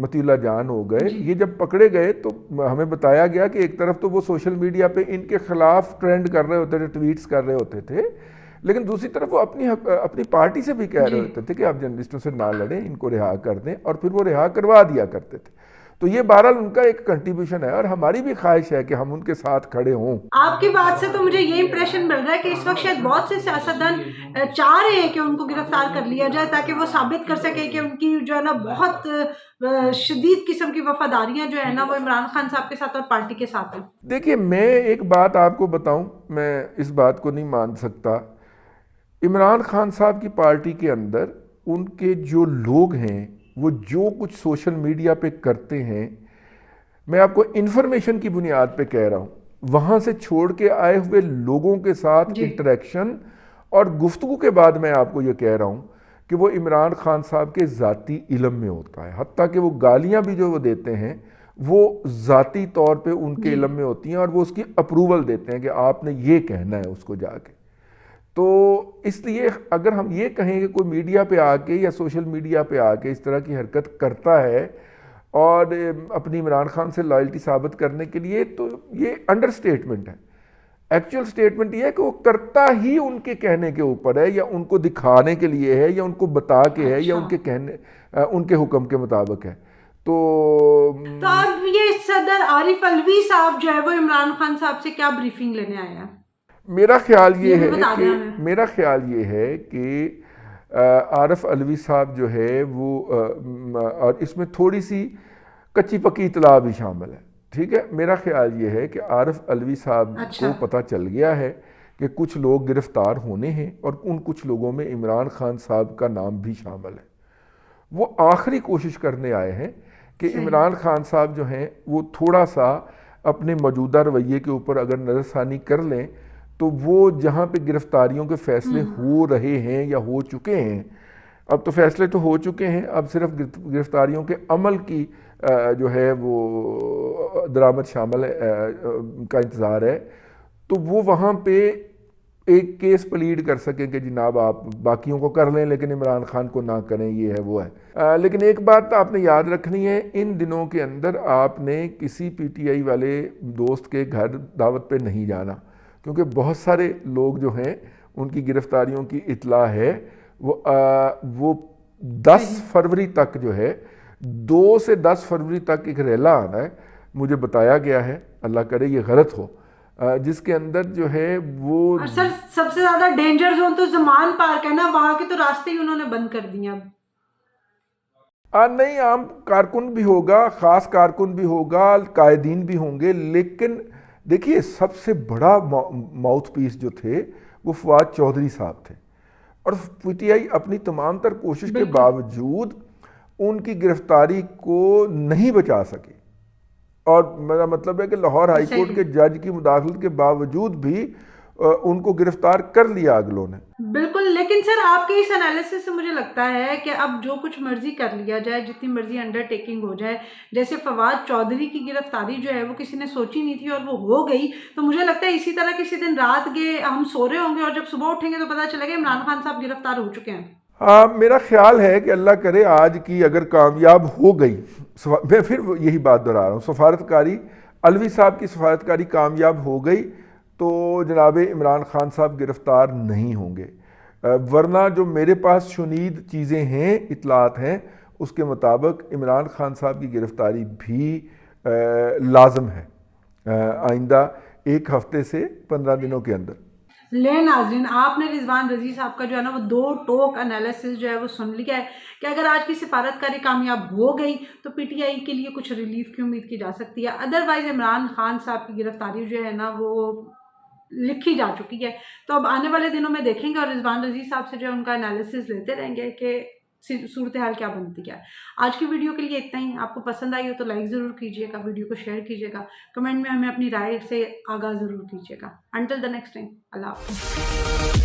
मतीउल्लाह जान हो गए। ये जब पकड़े गए तो हमें बताया गया कि एक तरफ तो वो सोशल मीडिया पे इनके खिलाफ ट्रेंड कर रहे होते थे, ट्वीट्स कर रहे होते थे, लेकिन दूसरी तरफ वो अपनी पार्टी से भी कह रहे होते थे कि आप जर्नलिस्टों से ना लड़ें, इनको रिहा कर दें, और फिर वो रिहा करवा दिया करते थे। तो ये बहरहाल उनका एक कंट्रीब्यूशन है और हमारी भी ख्वाहिश है कि हम उनके साथ खड़े हों।
आपकी बात से तो मुझे ये इंप्रेशन मिल रहा है कि इस वक्त शायद बहुत से सियासतदान चाह रहे हैं कि उनको गिरफ्तार कर लिया जाए ताकि वो साबित कर सके कि उनकी जो है ना बहुत शदीद किस्म की वफादारियां जो है ना वो इमरान खान साहब के साथ और पार्टी के साथ है।
देखिए मैं एक बात आपको बताऊं, मैं इस बात को नहीं मान सकता। इमरान खान साहब की पार्टी के अंदर उनके जो लोग हैं वो जो कुछ सोशल मीडिया पे करते हैं, मैं आपको इन्फॉर्मेशन की बुनियाद पे कह रहा हूँ, वहाँ से छोड़ के आए हुए लोगों के साथ इंटरेक्शन और गुफ्तगू के बाद मैं आपको ये कह रहा हूँ कि वो इमरान खान साहब के ज़ाती इल्म में होता है। हत्ता कि वो गालियाँ भी जो वो देते हैं वो ज़ाती तौर पे उनके इल्म में होती हैं और वो उसकी अप्रूवल देते हैं कि आपने ये कहना है उसको जाके। तो इसलिए अगर हम ये कहें कि कोई मीडिया पे आके या सोशल मीडिया पे आके इस तरह की हरकत करता है और अपनी इमरान खान से लॉयल्टी साबित करने के लिए, तो ये अंडर स्टेटमेंट है। एक्चुअल स्टेटमेंट ये है कि वो करता ही उनके कहने के ऊपर है या उनको दिखाने के लिए है या उनको बता के है या उनके कहने उनके हुक्म के मुताबिक है। तो
अब ये सदर आरिफ अलवी साहब जो है वो इमरान खान साहब से क्या ब्रीफिंग लेने आए हैं?
मेरा ख्याल ये है कि आरिफ अलवी साहब जो है वो और इसमें थोड़ी सी कच्ची पक्की इतला भी शामिल है। ठीक है, मेरा ख्याल ये है कि आरिफ अलवी साहब को पता चल गया है कि कुछ लोग गिरफ्तार होने हैं और उन कुछ लोगों में इमरान खान साहब का नाम भी शामिल है। वो आखिरी कोशिश करने आए हैं कि इमरान खान साहब जो हैं वो थोड़ा सा अपने मौजूदा रवैये के ऊपर अगर नज़रसानी कर लें तो वो जहाँ पे गिरफ्तारियों के फैसले हो रहे हैं या हो चुके हैं, अब तो फैसले तो हो चुके हैं, अब सिर्फ गिरफ्तारियों के अमल की जो है वो दरामद शामिल का इंतज़ार है, तो वो वहाँ पे एक केस प्लीड कर सकें कि जनाब आप बाकियों को कर लें लेकिन इमरान खान को ना करें, ये है वो है। लेकिन एक बात आपने याद रखनी है, इन दिनों के अंदर आपने किसी पीटीआई वाले दोस्त के घर दावत पे नहीं जाना, क्योंकि बहुत सारे लोग जो हैं उनकी गिरफ्तारियों की इतला है। वो 10 फरवरी तक जो है, 2 से 10 फरवरी तक एक रैला आना है, मुझे बताया गया है, अल्लाह करे ये गलत हो, जिसके अंदर जो है वो
और सर सबसे ज्यादा डेंजर जोन तो ज़मान पार्क है ना, वहां के तो रास्ते ही उन्होंने बंद कर दिए अब।
नहीं, आम कारकुन भी होगा, ख़ास कारकुन भी होगा, कायदीन भी होंगे, लेकिन देखिए सबसे बड़ा माउथ पीस जो थे वो फवाद चौधरी साहब थे, और पीटीआई अपनी तमाम तर कोशिश के बावजूद उनकी गिरफ्तारी को नहीं बचा सकी। और मेरा मतलब है कि लाहौर हाई कोर्ट के जज की मुदाखलत के बावजूद भी उनको गिरफ्तार कर लिया अगलों ने।
बिल्कुल, लेकिन सर आपके इस एनालिसिस से मुझे लगता है कि अब जो कुछ मर्जी कर लिया जाए, जितनी मर्जी अंडरटेकिंग हो जाए, जैसे फवाद चौधरी की गिरफ्तारी जो है वो किसी ने सोची नहीं थी और वो हो गई, तो मुझे लगता है इसी तरह किसी दिन रात के हम सो रहे होंगे और जब सुबह उठेंगे तो पता चलेगा इमरान खान साहब गिरफ्तार हो चुके हैं।
हाँ, मेरा ख्याल है कि अल्लाह करे आज की अगर कामयाब हो गई, मैं फिर यही बात दोहरा रहा हूँ, सफारतकारी अलवी साहब की सफारतकारी कामयाब हो गई तो जनाब इमरान खान साहब गिरफ़्तार नहीं होंगे, वरना जो मेरे पास शुनीद चीज़ें हैं, इतलात हैं, उसके मुताबिक इमरान खान साहब की गिरफ़्तारी भी लाजम है आइंदा 1 हफ़्ते से 15 दिनों के अंदर।
ले नाज़रीन, आपने रिजवान रज़ी साहब का जो है ना वो 2 टोक एनालिसिस जो है वो सुन लिया है कि अगर आज की सिफारतकारी कामयाब हो गई तो पीटीआई के लिए कुछ रिलीफ की उम्मीद की जा सकती है, अदरवाइज इमरान खान साहब की गिरफ्तारी जो है ना वो लिखी जा चुकी है। तो अब आने वाले दिनों में देखेंगे और रिजवान रज़ी साहब से जो है उनका एनालिसिस लेते रहेंगे कि सूरत हाल क्या बनती है। आज की वीडियो के लिए इतना ही। आपको पसंद आई हो तो लाइक ज़रूर कीजिएगा, वीडियो को शेयर कीजिएगा, कमेंट में हमें अपनी राय से आगाह ज़रूर कीजिएगा। अंटिल द नेक्स्ट टाइम, अल्लाह हाफ़िज़।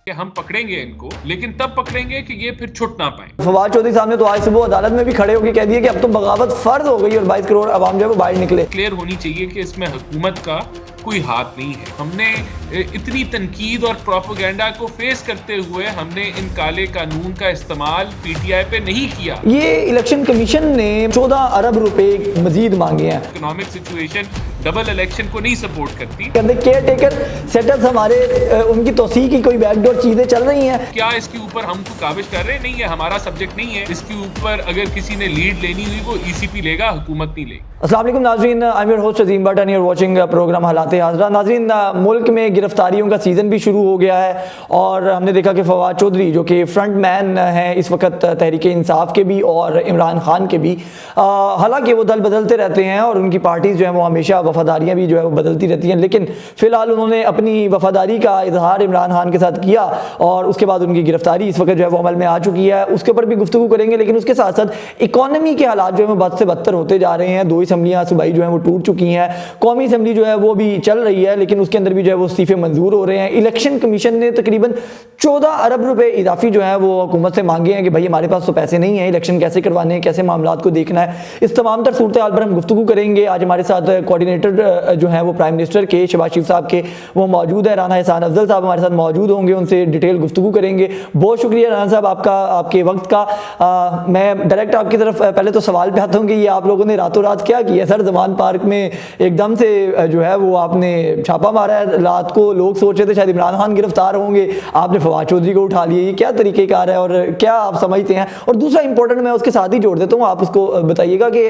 कि हम पकड़ेंगे इनको, लेकिन तब पकड़ेंगे कि ये फिर छुट ना पाए।
फवाद चौधरी साहब ने तो आज सुबह अदालत में भी खड़े होकर कह दिया कि अब तो बगावत फर्ज हो गई और 22 करोड़ अवाम जो है वो बाहर निकले।
क्लियर होनी चाहिए कि इसमें हुकूमत का कोई हाथ नहीं है। हमने इतनी तनकीद और प्रोपेगेंडा को फेस करते हुए हमने इन काले कानून का इस्तेमाल पीटीआई पे नहीं किया।
ये इलेक्शन कमीशन ने 14 अरब रुपए मजीद मांगे हैं।
इकोनॉमिक सिचुएशन डबल इलेक्शन को नहीं सपोर्ट करती।
केयर टेकर सेटअप्स हमारे उनकी तोसी की कोई बैकडोर चीजें चल रही हैं।
क्या इसके ऊपर हम तो काबिज कर रहे नहीं है, हमारा सब्जेक्ट नहीं है। इसके ऊपर अगर किसी ने लीड लेनी हुई वो ईसीपी लेगा, हुकूमत नहीं लेगी।
अस्सलाम वालेकुम नाज़रीन, I am your host Azeem Butt and you are watching programme हालात हाज़रा। नाज़रीन, मुल्क में गिरफ्तारियों का सीज़न भी शुरू हो गया है और हमने देखा कि फवाद चौधरी जो कि फ्रंट मैन हैं इस वक्त तहरीक इंसाफ के भी और इमरान खान के भी, हालांकि वो दल बदलते रहते हैं और उनकी पार्टीज़ जो है वो हमेशा वफादारियाँ भी जो है वो बदलती रहती हैं, लेकिन फ़िलहाल उन्होंने अपनी वफादारी का इजहार इमरान खान के साथ किया और उसके बाद उनकी गिरफ्तारी इस वक्त जो है वो अमल में आ चुकी है। उसके ऊपर भी गुफ्तगू करेंगे, लेकिन उसके साथ साथ इकॉनमी के हालात जो है वो बद से बदतर होते जा रहे हैं। 2 असम्बलियाँ सूबाई जो है वो टूट चुकी हैं, कौमी असम्बली जो है वो भी चल रही है, लेकिन उसके अंदर भी जो है वो इस्तीफे मंजूर हो रहे हैं। इलेक्शन कमीशन ने तकरीबन 14 अरब रुपए इजाफी जो है वो हुकूमत से मांगे हैं कि भाई हमारे पास तो पैसे नहीं है, इलेक्शन कैसे करवाने हैं, कैसे मामलात को देखना है। इस तमाम तर सूरत हाल पर हम गुफ्तगू करेंगे। आज हमारे साथ कोऑर्डिनेटर जो है वो प्राइम मिनिस्टर के शहबाज शरीफ साहब के वो मौजूद है, राना एहसान अफजल साहब हमारे साथ मौजूद होंगे, उनसे डिटेल गुफ्तगू करेंगे। बहुत शुक्रिया राना साहब आपका, आपके वक्त का। मैं डायरेक्ट आपकी तरफ पहले तो सवाल पे आता हूँ कि ये आप लोगों ने रातों रात क्या किया सर? ज़मान पार्क में एकदम से जो है वो आपने छापा मारा है, रात को लोग सोच रहे थे शायद इमरान खान गिरफ्तार होंगे, आपने फवाद चौधरी को उठा लिया, ये क्या तरीक़ेकार है और क्या आप समझते हैं? और दूसरा इंपॉर्टेंट मैं उसके साथ ही जोड़ देता हूँ, आप उसको बताइएगा कि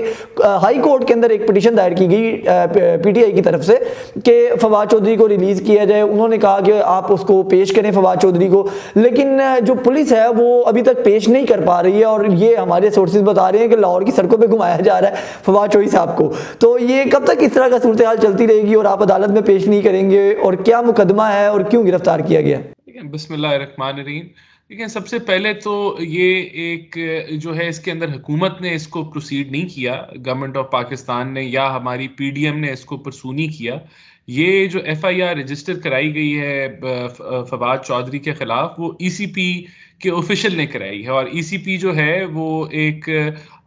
हाई कोर्ट के अंदर एक पिटीशन दायर की गई पीटीआई की तरफ से कि फवाद चौधरी को रिलीज किया जाए। उन्होंने कहा कि आप उसको पेश करें फवाद चौधरी को, लेकिन जो पुलिस है वो अभी तक पेश नहीं कर पा रही है और ये हमारे सोर्सेज बता रहे हैं कि लाहौर की सड़कों पे घुमाया जा रहा है फवाद चौधरी साहब को। तो ये कब तक इस तरह का सूरत हाल चलती रहेगी और आप अदालत में पेश नहीं करेंगे, और क्या मुकदमा है और क्यों गिरफ्तार किया गया?
बिस्मिल्लाहिर्रहमानिर्रहीम। देखिए, सबसे पहले तो ये एक जो है इसके अंदर हुकूमत ने इसको प्रोसीड नहीं किया, गवर्नमेंट ऑफ पाकिस्तान ने या हमारी पीडीएम ने इसको परसू नहीं किया। ये जो एफआईआर रजिस्टर कराई गई है फवाद चौधरी के खिलाफ, वो ईसीपी के ऑफिशियल ने कराई है, और ईसीपी जो है वो एक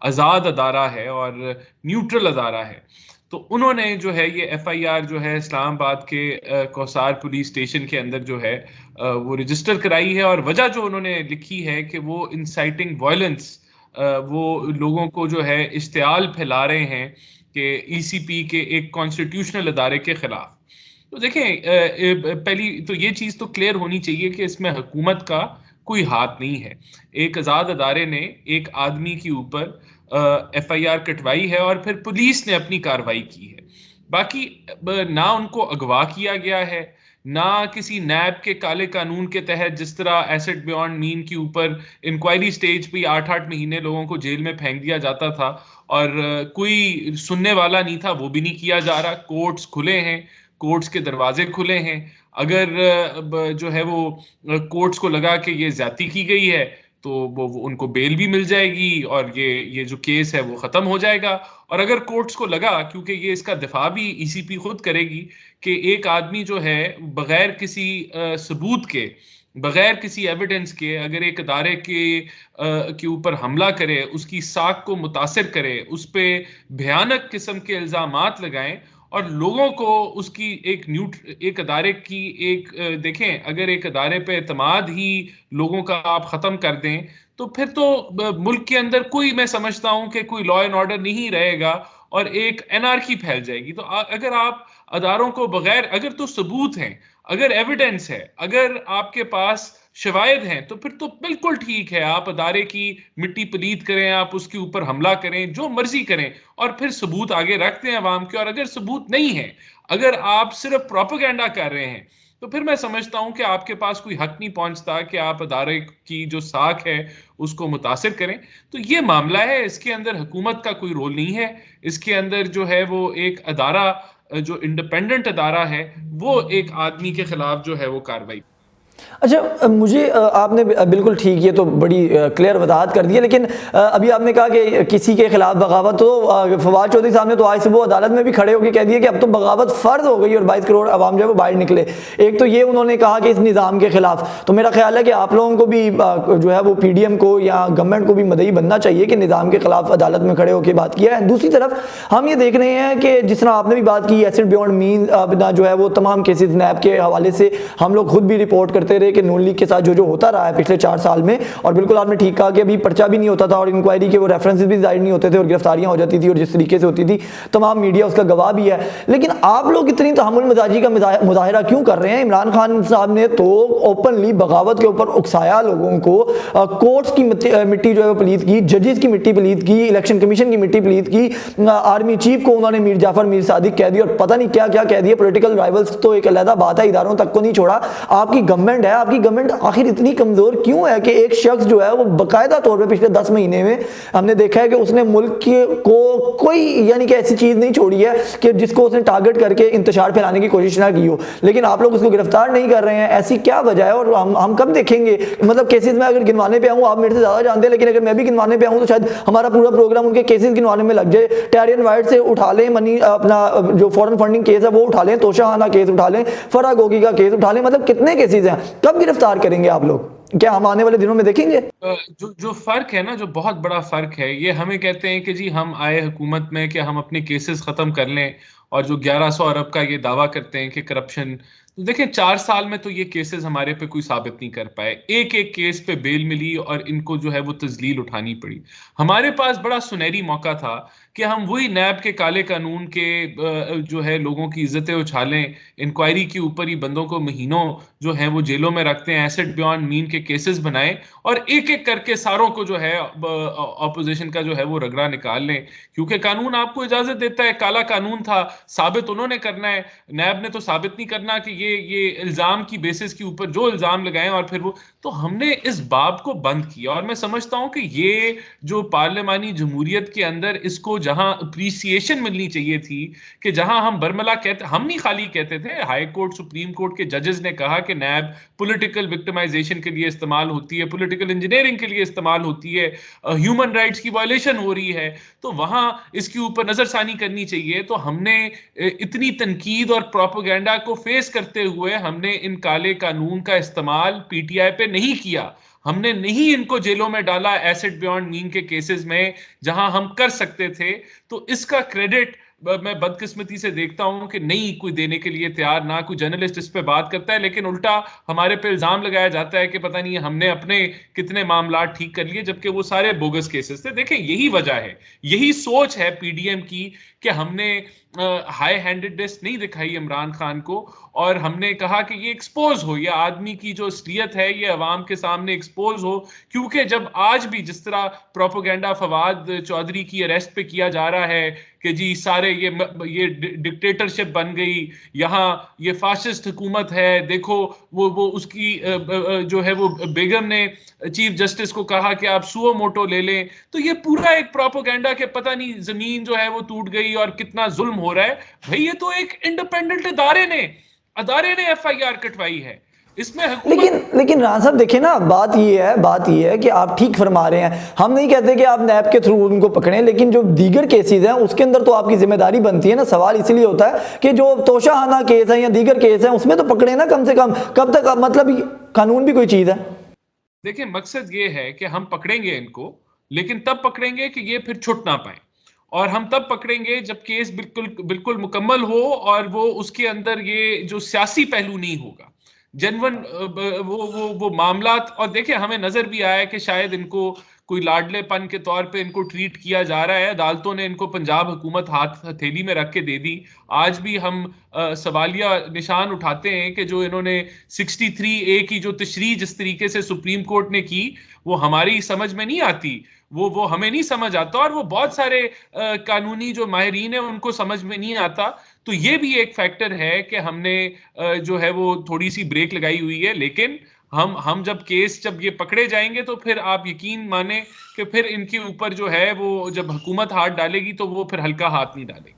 आज़ाद अदारा है और न्यूट्रल अदारा है। तो उन्होंने जो है ये एफआईआर जो है इस्लामाबाद के कौसार पुलिस स्टेशन के अंदर जो है वो रजिस्टर कराई है, और वजह जो उन्होंने लिखी है कि वो इंसाइटिंग वायलेंस, वो लोगों को जो है इश्तियाल फैला रहे हैं कि ईसीपी के एक कॉन्स्टिट्यूशनल अदारे के खिलाफ। तो देखें, पहली तो ये चीज़ तो क्लियर होनी चाहिए कि इसमें हुकूमत का कोई हाथ नहीं है। एक आज़ाद अदारे ने एक आदमी के ऊपर एफआईआर कटवाई है और फिर पुलिस ने अपनी कार्रवाई की है। बाकी ना उनको अगवा किया गया है, ना किसी नैब के काले कानून के तहत जिस तरह एसेट बियॉन्ड मीन के ऊपर इंक्वायरी स्टेज पे 8-8 महीने लोगों को जेल में फेंक दिया जाता था और कोई सुनने वाला नहीं था, वो भी नहीं किया जा रहा। कोर्ट्स खुले हैं, कोर्ट्स के दरवाजे खुले हैं। अगर जो है वो कोर्ट्स को लगा कि ये ज्यादती की गई है तो वो उनको बेल भी मिल जाएगी और ये जो केस है वो खत्म हो जाएगा। और अगर कोर्ट्स को लगा, क्योंकि ये इसका दिफा भी ईसीपी खुद करेगी, कि एक आदमी जो है बगैर किसी सबूत के, बगैर किसी एविडेंस के अगर एक अदारे के ऊपर हमला करे, उसकी साख को मुतासिर करे, उस पर भयानक किस्म के इल्जामात लगाएं और लोगों को उसकी एक अदारे की देखें, अगर एक अदारे पे एतमाद ही लोगों का आप ख़त्म कर दें तो फिर तो मुल्क के अंदर कोई, मैं समझता हूं कि कोई लॉ एंड ऑर्डर नहीं रहेगा और एक एनार्की फैल जाएगी। तो अगर आप अदारों को बगैर, अगर तो सबूत हैं, अगर एविडेंस है, अगर आपके पास शवायद हैं, तो फिर तो बिल्कुल ठीक है, आप अदारे की मिट्टी पलीत करें, आप उसके ऊपर हमला करें, जो मर्जी करें, और फिर सबूत आगे रखते हैं अवाम के। और अगर सबूत नहीं है, अगर आप सिर्फ प्रोपेगेंडा कर रहे हैं, तो फिर मैं समझता हूं कि आपके पास कोई हक नहीं पहुंचता कि आप अदारे की जो साख है उसको मुतासिर करें। तो ये मामला है, इसके अंदर हुकूमत का कोई रोल नहीं है। इसके अंदर जो है वो एक अदारा, जो इंडिपेंडेंट अदारा है, वो एक आदमी के खिलाफ जो है वो कार्रवाई।
अच्छा, मुझे आपने बिल्कुल ठीक, ये तो बड़ी क्लियर वजाहत कर दी है, लेकिन अभी आपने कहा कि किसी के खिलाफ बगावत, तो फवाद चौधरी साहब ने तो आज सुबह अदालत में भी खड़े होकर कह दिया कि अब तो बगावत फ़र्ज हो गई और 22 करोड़ आवाम जो है वो बाहर निकले। एक तो ये उन्होंने कहा कि इस निज़ाम के खिलाफ, तो मेरा ख्याल है कि आप लोगों को भी जो है वो पीडीएम को या गवर्नमेंट को भी मदई बनना चाहिए कि निज़ाम के खिलाफ अदालत में खड़े होकर बात किया है। दूसरी तरफ हम ये देख रहे हैं कि जिस तरह आपने भी बात की, एसिड बियॉन्ड मीन जो है वो तमाम केसेज नैब के हवाले से हम लोग खुद भी रिपोर्ट करते रहे कि नून लीग के साथ जो होता रहा है पिछले 4 साल में, और बिल्कुल आपने ठीक कहा कि अभी पर्चा भी नहीं होता था और इंक्वायरी के वो रेफरेंसेस भी जाहिर नहीं होते थे और गिरफ्तारियां हो जाती थी, और जिस तरीके से होती थी तमाम मीडिया उसका गवाह भी है। लेकिन आप लोग इतनी तहम्मुल मजाजी का मुजाहिरा क्यों कर रहे हैं? इमरान खान साहब ने तो ओपनली बगावत के ऊपर उकसाया लोगों को, कोर्ट्स की मिट्टी जो है वो पलीत की, जजेस की मिट्टी पलीत की, इलेक्शन कमीशन की मिट्टी पलीत की, आर्मी चीफ को उन्होंने मीर जाफर मीर सादिक कह दिया और पता नहीं क्या क्या कह दिया। पॉलिटिकल राइवल्स तो एक अलग बात है, इदारों तक को नहीं छोड़ा। आपकी गवर्नमेंट है, आपकी गवर्नमेंट आखिर इतनी कमजोर क्यों है कि एक शख्स जो है वो बाकायदा तौर पे पिछले 10 महीने में हमने देखा है कि उसने मुल्क को कोई यानी कि ऐसी चीज नहीं छोड़ी है कि जिसको उसने टारगेट करके इंतशार फैलाने की कोशिश ना की हो, लेकिन आप लोग उसको गिरफ्तार नहीं कर रहे हैं। ऐसी क्या वजह है और हम कब देखेंगे? मतलब केसेस में अगर गिनवाने पे आऊँ, आप मेरे से ज्यादा जानते हैं, लेकिन अगर मैं भी गिनवाने पे आऊँ तो शायद हमारा पूरा प्रोग्राम उनके केसेस गिनवाने में लग जाए। टैरियन वाइट से उठा लें, मनी अपना जो फॉरेन फंडिंग केस है वो उठा लें, तोशाहाना केस उठा लें, फराह गोगी का केस उठा लें, मतलब कितने केसेस हैं? कब गिरफ्तार करेंगे आप लोग? क्या हम आने वाले दिनों में देखेंगे?
जो फर्क है ना, जो बहुत बड़ा फर्क है, ये हमें कहते हैं कि जी हम आए हुकूमत में कि हम अपने केसेस खत्म कर लें, और जो 1100 अरब का ये दावा करते हैं कि करप्शन, तो देखें 4 साल में तो ये केसेस हमारे पे कोई साबित नहीं कर पाए। एक एक केस पे बेल मिली और इनको जो है वो तजलील उठानी पड़ी। हमारे पास बड़ा सुनहरी मौका था कि हम वही नैब के काले कानून के जो है लोगों की इज्जतें उछालें, इंक्वायरी के ऊपर ही बंदों को महीनों जो है वो जेलों में रखते हैं, एसेट बियॉन्ड मीन के केसेस बनाए और एक एक करके सारों को जो है ऑपोजिशन का जो है वो रगड़ा निकाल लें, क्योंकि कानून आपको इजाजत देता है। काला कानून था, साबित उन्होंने करना है, नैब ने तो साबित नहीं करना कि ये इल्जाम की बेसिस के ऊपर जो इल्जाम लगाए और फिर वो, तो हमने इस बाब को बंद किया। और मैं समझता हूं कि ये जो पार्लियामानी जमहूरियत के अंदर इसको जहां अप्रिसिएशन मिलनी चाहिए थी, कि जहां हम बरमला कहते, हम नहीं खाली कहते थे, हाई कोर्ट सुप्रीम कोर्ट के जजेस ने कहा कि नैब पॉलिटिकल विक्टिमाइजेशन के लिए इस्तेमाल होती है, पॉलिटिकल इंजीनियरिंग के लिए इस्तेमाल होती है, ह्यूमन राइट्स की वायलेशन हो रही है, तो वहां इसके ऊपर नजरसानी करनी चाहिए। तो हमने इतनी तनकीद और प्रोपेगेंडा को फेस करते हुए हमने इन काले कानून का इस्तेमाल पीटीआई पे नहीं किया, हमने नहीं इनको जेलों में डाला एसेट बियॉन्ड मीन के केसेस में जहां हम कर सकते थे। तो इसका क्रेडिट मैं बदकिस्मती से देखता हूं कि नहीं कोई देने के लिए तैयार, ना कोई जर्नलिस्ट इस पे बात करता है, लेकिन उल्टा हमारे पे इल्जाम लगाया जाता है कि पता नहीं हमने अपने कितने मामला ठीक कर लिए, जबकि वो सारे बोगस केसेस थे। देखें, यही वजह है, यही सोच है पीडीएम की कि हमने हाई हैंडेडनेस नहीं दिखाई इमरान खान को, और हमने कहा कि ये एक्सपोज हो, ये आदमी की जो असलियत है ये अवाम के सामने एक्सपोज हो। क्योंकि जब आज भी जिस तरह प्रोपोगेंडा फवाद चौधरी की अरेस्ट पे किया जा रहा है कि जी सारे ये डिक्टेटरशिप बन गई, यहाँ ये फाशिस्ट हुकूमत है, देखो वो उसकी जो है वो बेगम ने चीफ जस्टिस को कहा कि आप सुओ मोटो ले लें, तो ये पूरा एक प्रोपोगेंडा के पता नहीं जमीन जो है वो टूट गई और कितना जुल्म हो रहा है। भाई ये तो एक इंडिपेंडेंट अदारे ने एफआईआर कटवाई है, इसमें
लेकिन राना साहब देखिए ना, बात ये है कि आप ठीक फरमा रहे हैं, हम नहीं कहते कि आप नैब के थ्रू उनको पकड़ें, लेकिन जो दीगर केसेस हैं उसके अंदर तो आपकी जिम्मेदारी बनती है ना। सवाल इसलिए होता है कि जो तोशाखाना केस है या दीगर केस है उसमें तो पकड़े ना कम से कम, कब तक मतलब कानून भी कोई चीज है।
देखिए, मकसद ये है कि हम पकड़ेंगे इनको, लेकिन तब पकड़ेंगे कि ये फिर छुट ना पाए, और हम तब पकड़ेंगे जब केस बिल्कुल बिल्कुल मुकम्मल हो और वो उसके अंदर ये जो सियासी पहलू नहीं होगा, जनवन वो मामलात। और देखिए, हमें नजर भी आया कि शायद इनको कोई लाडलेपन के तौर पे इनको ट्रीट किया जा रहा है, अदालतों ने इनको पंजाब हुकूमत हाथ हथेली में रख के दे दी। आज भी हम सवालिया निशान उठाते हैं कि जो इन्होंने 63A की जो तशरीह जिस तरीके से सुप्रीम कोर्ट ने की, वो हमारी समझ में नहीं आती, वो हमें नहीं समझ आता, और वो बहुत सारे कानूनी जो माहिरीन है उनको समझ में नहीं आता। तो ये भी एक फैक्टर है कि हमने जो है वो थोड़ी सी ब्रेक लगाई हुई है। लेकिन हम जब ये पकड़े जाएंगे तो फिर आप यकीन माने कि फिर इनके ऊपर जो है वो जब हुकूमत हाथ डालेगी तो वो फिर हल्का हाथ नहीं डालेगी।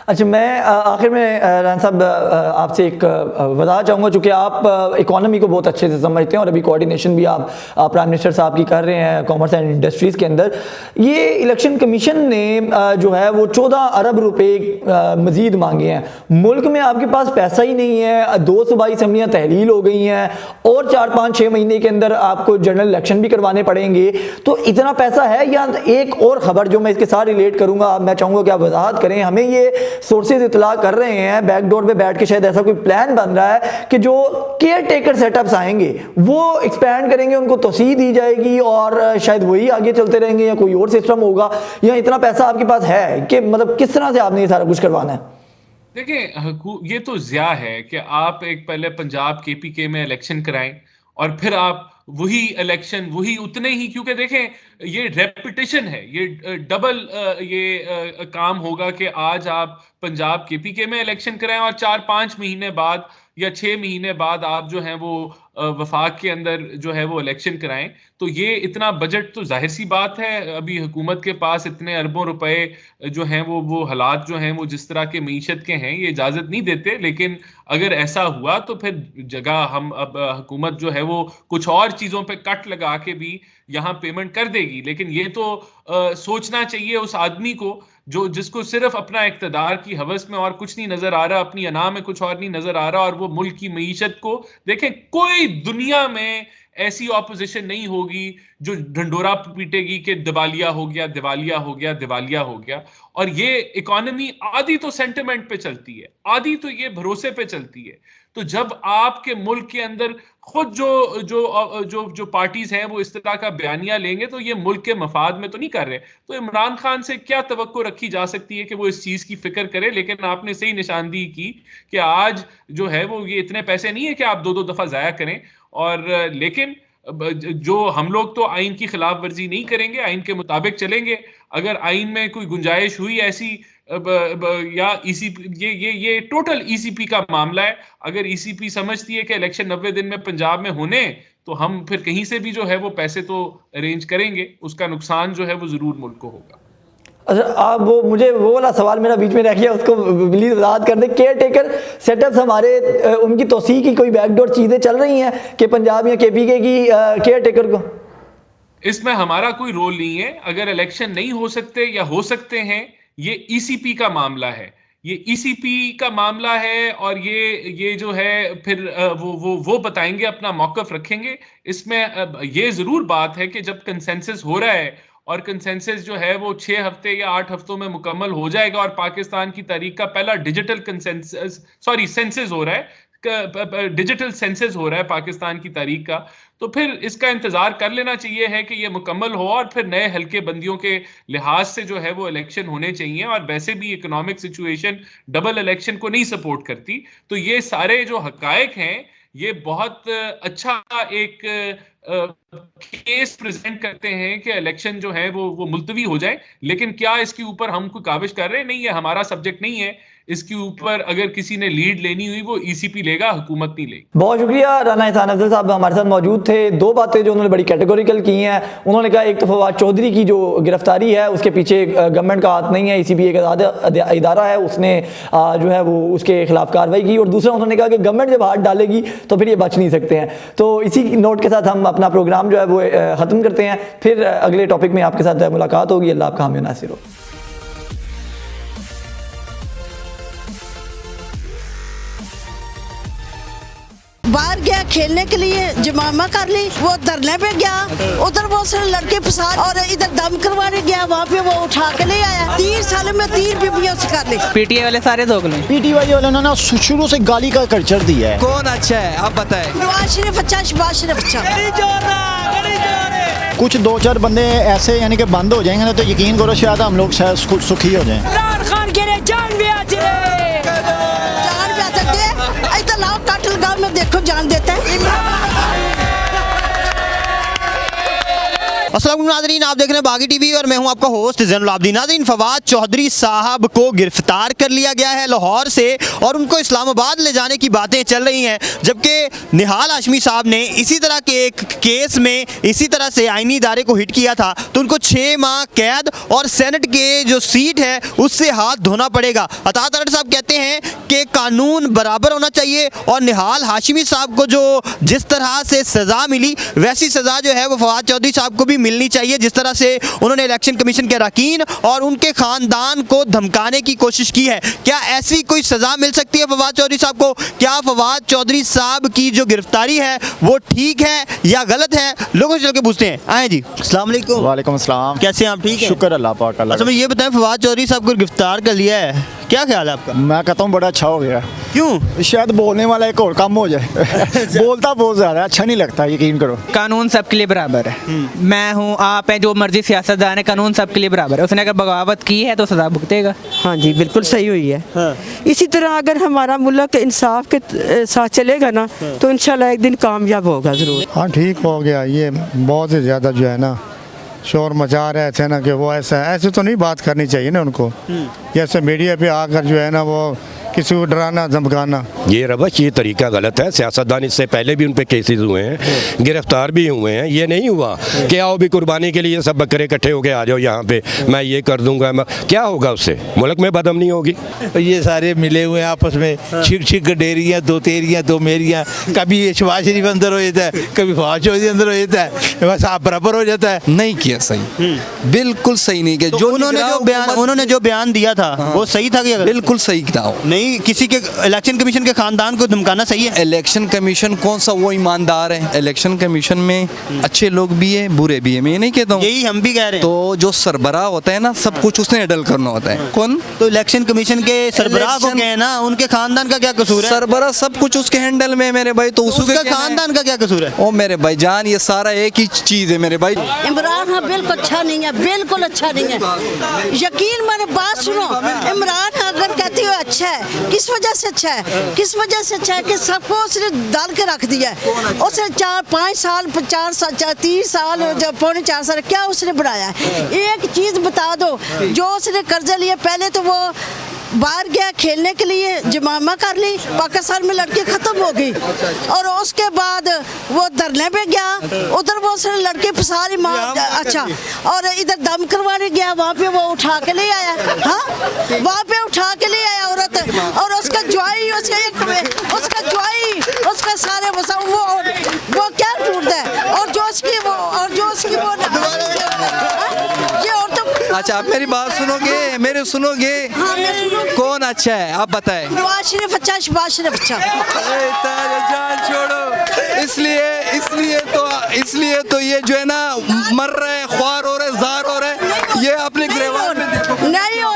अच्छा, मैं आखिर में राना साहब आपसे एक बताना चाहूँगा, चूँकि आप इकोनॉमी को बहुत अच्छे से समझते हैं और अभी कोऑर्डिनेशन भी आप प्राइम मिनिस्टर साहब की कर रहे हैं कॉमर्स एंड इंडस्ट्रीज़ के अंदर। ये इलेक्शन कमीशन ने जो है वो 14 अरब रुपए मजीद मांगे हैं। मुल्क में आपके पास पैसा ही नहीं है, 2 सूबाई असम्बलियाँ तहलील हो गई हैं और 4-5-6 महीने के अंदर आपको जनरल इलेक्शन भी करवाने पड़ेंगे, तो इतना पैसा है? या एक और ख़बर जो मैं इसके साथ रिलेट करूँगा, मैं चाहूँगा कि आप वजाहत करें। हमें ये सोर्सेज इतला कर रहे हैं बैकडोर पे बैठ के, शायद ऐसा कोई प्लान बन रहा है कि जो केयर टेकर सेटअप्स आएंगे वो एक्सपैंड करेंगे, उनको तोसी दी जाएगी और शायद वही आगे चलते रहेंगे, या कोई और सिस्टम होगा, या इतना पैसा आपके पास है कि मतलब किस तरह से आपने ये सारा कुछ करवाना है?
देखिए, ये तो ज़्या है कि आप एक पहले पंजाब केपीके में इलेक्शन कराएं और फिर आप वही इलेक्शन वही उतने ही, क्योंकि देखें ये रेपिटेशन है, ये डबल काम होगा कि आज आप पंजाब केपीके में इलेक्शन कराएं और 4-5 महीने बाद या 6 महीने बाद आप जो है वो वफाक के अंदर जो है वो इलेक्शन कराएं। तो ये इतना बजट तो जाहिर सी बात है, अभी हुकूमत के पास इतने अरबों रुपए जो हैं वो हालात जो हैं वो जिस तरह के मीशत के हैं ये इजाजत नहीं देते। लेकिन अगर ऐसा हुआ तो फिर जगह हम अब हुकूमत जो है वो कुछ और चीजों पे कट लगा के भी यहाँ पेमेंट कर देगी। लेकिन ये तो सोचना चाहिए उस आदमी को जिसको सिर्फ अपना इक्तदार की हवस में और कुछ नहीं नजर आ रहा, अपनी अना में कुछ और नहीं नजर आ रहा, और वो मुल्क की मईशत को देखें। कोई दुनिया में ऐसी ऑपोजिशन नहीं होगी जो ढंडोरा पीटेगी कि दिवालिया हो गया, दिवालिया हो गया, दिवालिया हो गया। और ये इकोनॉमी आधी तो सेंटिमेंट पे चलती है, आधी तो ये भरोसे पे चलती है। तो जब आपके मुल्क के अंदर खुद जो जो जो जो पार्टीज हैं वो इस तरह का बयानिया लेंगे तो ये मुल्क के मफाद में तो नहीं कर रहे। तो इमरान खान से क्या तवक्को रखी जा सकती है कि वो इस चीज की फिक्र करे। लेकिन आपने सही निशानदेही की कि आज जो है वो ये इतने पैसे नहीं है कि आप 2-2 दफा जाया करें। और लेकिन जो हम लोग तो आइन की खिलाफ वर्जी नहीं करेंगे, आइन के मुताबिक चलेंगे। अगर आइन में कोई गुंजाइश हुई ऐसी या ईसीपी, ये टोटल ईसीपी का मामला है। अगर ईसीपी समझती है कि इलेक्शन 90 दिन में पंजाब में होने, तो हम फिर कहीं से भी जो है वो पैसे तो अरेंज करेंगे, उसका नुकसान जो है वो जरूर मुल्क को होगा।
अच्छा, आप मुझे वो वाला सवाल मेरा बीच में रह गया, उसको प्लीज वजाहत कर दें। केयर टेकर सेटअप्स हमारे उनकी तोसी की कोई बैकडोर चीज़ें चल रही हैं कि पंजाब या केपीके की केयर टेकर को?
इसमें हमारा कोई रोल नहीं है। अगर इलेक्शन नहीं हो सकते या हो सकते हैं, ये ईसीपी का मामला है, ये ईसीपी का मामला है। और ये जो है फिर वो बताएंगे, अपना मौकफ रखेंगे। इसमें ये जरूर बात है कि जब कंसेंसस हो रहा है और कंसेंसस जो है वो 6 हफ्ते या 8 हफ्तों में मुकम्मल हो जाएगा और पाकिस्तान की तारीख का पहला डिजिटल सेंसस हो रहा है, डिजिटल सेंसस हो रहा है पाकिस्तान की तारीख का, तो फिर इसका इंतजार कर लेना चाहिए है कि ये मुकम्मल हो और फिर नए हल्के बंदियों के लिहाज से जो है वो इलेक्शन होने चाहिए। और वैसे भी इकोनॉमिक सिचुएशन डबल इलेक्शन को नहीं सपोर्ट करती। तो ये सारे जो हकायक हैं ये बहुत अच्छा एक केस प्रेजेंट करते हैं कि इलेक्शन जो है वो मुलतवी हो जाए। लेकिन क्या इसके ऊपर हम कोई काबिज कर रहे हैं? नहीं, ये हमारा सब्जेक्ट नहीं है। इसके ऊपर अगर किसी ने लीड लेनी हुई वो ईसीपी लेगा, हुकूमत नहीं लेगी।
बहुत शुक्रिया। राना एहसान अफजल साहब हमारे साथ मौजूद थे। 2 बातें जो उन्होंने बड़ी कैटेगोरिकल की हैं। उन्होंने कहा एक तो फवाद चौधरी की जो गिरफ्तारी है उसके पीछे गवर्नमेंट का हाथ नहीं है, ईसीबी एक इदारा है, उसने जो है वो उसके खिलाफ कार्रवाई की। और दूसरा उन्होंने कहा कि गवर्नमेंट जब हाथ डालेगी तो फिर ये बच नहीं सकते हैं। तो इसी नोट के साथ हम अपना प्रोग्राम जो है वो ख़त्म करते हैं। फिर अगले टॉपिक में आपके साथ मुलाकात होगी। अल्लाह आपका हामी नासिर हो।
बाहर गया खेलने के लिए, जमामा कर ली, वो धरने पे गया, उधर बहुत सारे लड़के फंसा और इधर दम करवाने गया, वहाँ पे वो उठा के ले आया। 3 साल में 3 बीबियों से कर ली।
पीटीआई वाले सारे दोगले।
पीटीआई वालों ने ना शुरू से गाली का कल्चर दिया है।
कौन अच्छा है आप बताएं?
नवाज शरीफ अच्छा, शहबाज शरीफ अच्छा।
कुछ 2-4 बंदे ऐसे यानी कि बंद हो जाएंगे ना तो यकीन करो शायद हम लोग शायद सुखी हो जाएं।
जान भी आते थे, इधर लाओ काटल गाँव में देखो जान देते हैं।
अस्सलाम वालेकुम नाज़रीन, आप देख रहे हैं बागी टीवी और मैं हूं आपका होस्ट ज़ैनुल आबिदीन। नाज़रीन, फवाद चौधरी साहब को गिरफ्तार कर लिया गया है लाहौर से और उनको इस्लामाबाद ले जाने की बातें चल रही हैं। जबकि निहाल हाशमी साहब ने इसी तरह के एक केस में इसी तरह से आईनी इदारे को हिट किया था तो उनको 6 माह कैद और सेनेट के जो सीट है उससे हाथ धोना पड़ेगा। अता तरट साहब कहते हैं कि कानून बराबर होना चाहिए और निहाल हाशमी साहब को जो जिस तरह से सज़ा मिली वैसी सज़ा जो है वो फवाद चौधरी साहब को भी मिलनी चाहिए। जिस तरह से उन्होंने इलेक्शन कमीशन के अरकान और उनके खानदान को धमकाने की कोशिश की है, क्या ऐसी कोई सजा मिल सकती है फवाद चौधरी साहब को? क्या फवाद चौधरी साहब की जो गिरफ्तारी है वो ठीक है या गलत है? लोगों से चल के पूछते हैं। आए जी, अस्सलाम वालेकुम।
वालेकुम अस्सलाम।
कैसे हैं आप? ठीक है,
शुक्र अल्लाह पाक।
अच्छा, मैं ये बताएं, फवाद चौधरी साहब को गिरफ्तार कर लिया है, क्या ख्याल है आपका?
मैं कहता हूँ बड़ा अच्छा हो गया।
क्यों?
शायद बोलने वाला एक और कम हो जाए। बोलता बहुत ज़्यादा अच्छा नहीं लगता, यकीन करो।
कानून सबके लिए बराबर है। मैं हूँ, आप हैं, जो मर्जी सियासतदान है, कानून सबके लिए बराबर है। उसने अगर बगावत की है तो सजा भुगतेगा।
हाँ जी, बिल्कुल सही हुई है।
हाँ।
इसी तरह अगर हमारा मुल्क इंसाफ के साथ चलेगा ना तो इंशाल्लाह एक दिन कामयाब होगा ज़रूर।
हाँ, ठीक हो गया। ये बहुत ही ज़्यादा जो है ना शोर मचा रहे थे ना कि वो ऐसे तो नहीं बात करनी चाहिए ना उनको। जैसे मीडिया पे आकर जो है ना वो किसी को डराना धमकाना,
ये रवश, ये तरीका गलत है। सियासतदान इससे पहले भी उन पे केसेस हुए हैं, गिरफ्तार भी हुए हैं। ये नहीं हुआ कि आओ भी कुर्बानी के लिए सब बकरे इकट्ठे हो गए आ जाओ यहाँ पे, मैं ये कर दूंगा। क्या होगा उससे? मुल्क में बदअमनी होगी।
ये सारे मिले हुए हैं आपस में, छिक छिक डेरियाँ, 2 तेरियाँ 2 मेरियाँ। कभी ये शहबाज शरीफ अंदर हो जाता है, कभी फवाद चौधरी अंदर हो जाता है, बस आप बराबर हो जाता है।
नहीं किया सही, बिल्कुल सही नहीं किया।
तो उन्होंने जो बयान दिया था वो सही था क्या?
बिल्कुल सही था।
नहीं, किसी के इलेक्शन कमीशन के खानदान को धमकाना सही है?
इलेक्शन कमीशन कौन सा वो ईमानदार है? इलेक्शन कमीशन में अच्छे लोग भी है, बुरे भी है, मैं ये नहीं कहता हूँ।
यही हम भी कह रहे हैं।
तो जो सरबराह होता है ना, सब कुछ उसने हैंडल करना होता है। कौन?
तो इलेक्शन कमीशन के सरबराह को कहे ना, उनके खानदान का क्या कसूर है?
सरबराह सब कुछ उसके हैंडल में है मेरे भाई, तो
उसका खानदान का क्या कसूर है?
ओ मेरे भाई जान, ये सारा एक ही चीज है मेरे भाई।
इमरान हाँ बिल्कुल अच्छा नहीं है, बिल्कुल अच्छा नहीं है। यकीन माने बात सुनो, इमरान अगर कहती हो अच्छा है, किस वजह से अच्छा है? किस वजह से अच्छा है कि सबको उसने डाल के रख दिया है। उसने 4-5 साल 3 साल जब 4.5 साल क्या उसने बनाया है? एक चीज बता दो, जो उसने कर्जे लिए, पहले तो वो बाहर गया खेलने के लिए, जमामा कर ली, पाकिस्तान में लड़की खत्म हो गई, और उसके बाद वो धरने पे गया, उधर वो उसने लड़के फंसा ली अच्छा, और इधर दम करवाने गया, वहाँ पे वो उठा के ले आया। हाँ, वहाँ पे उठा के ले आया औरत, और उसका ज्वाई, उसका सारे वो क्या ढूंढता है, और जो उसकी वो ये और तो।
अच्छा, आप मेरी बात सुनोगे, मेरे सुनोगे?
हाँ,
कौन अच्छा है आप बताएं?
शहबाज शरीफ अच्छा, शहबाज शरीफ अच्छा।
जान छोड़ो, इसलिए तो ये जो है ना मर रहे, ख्वार हो रहे, जार हो रहे, ये अपने गिरफ्तार में देखो।
नहीं हो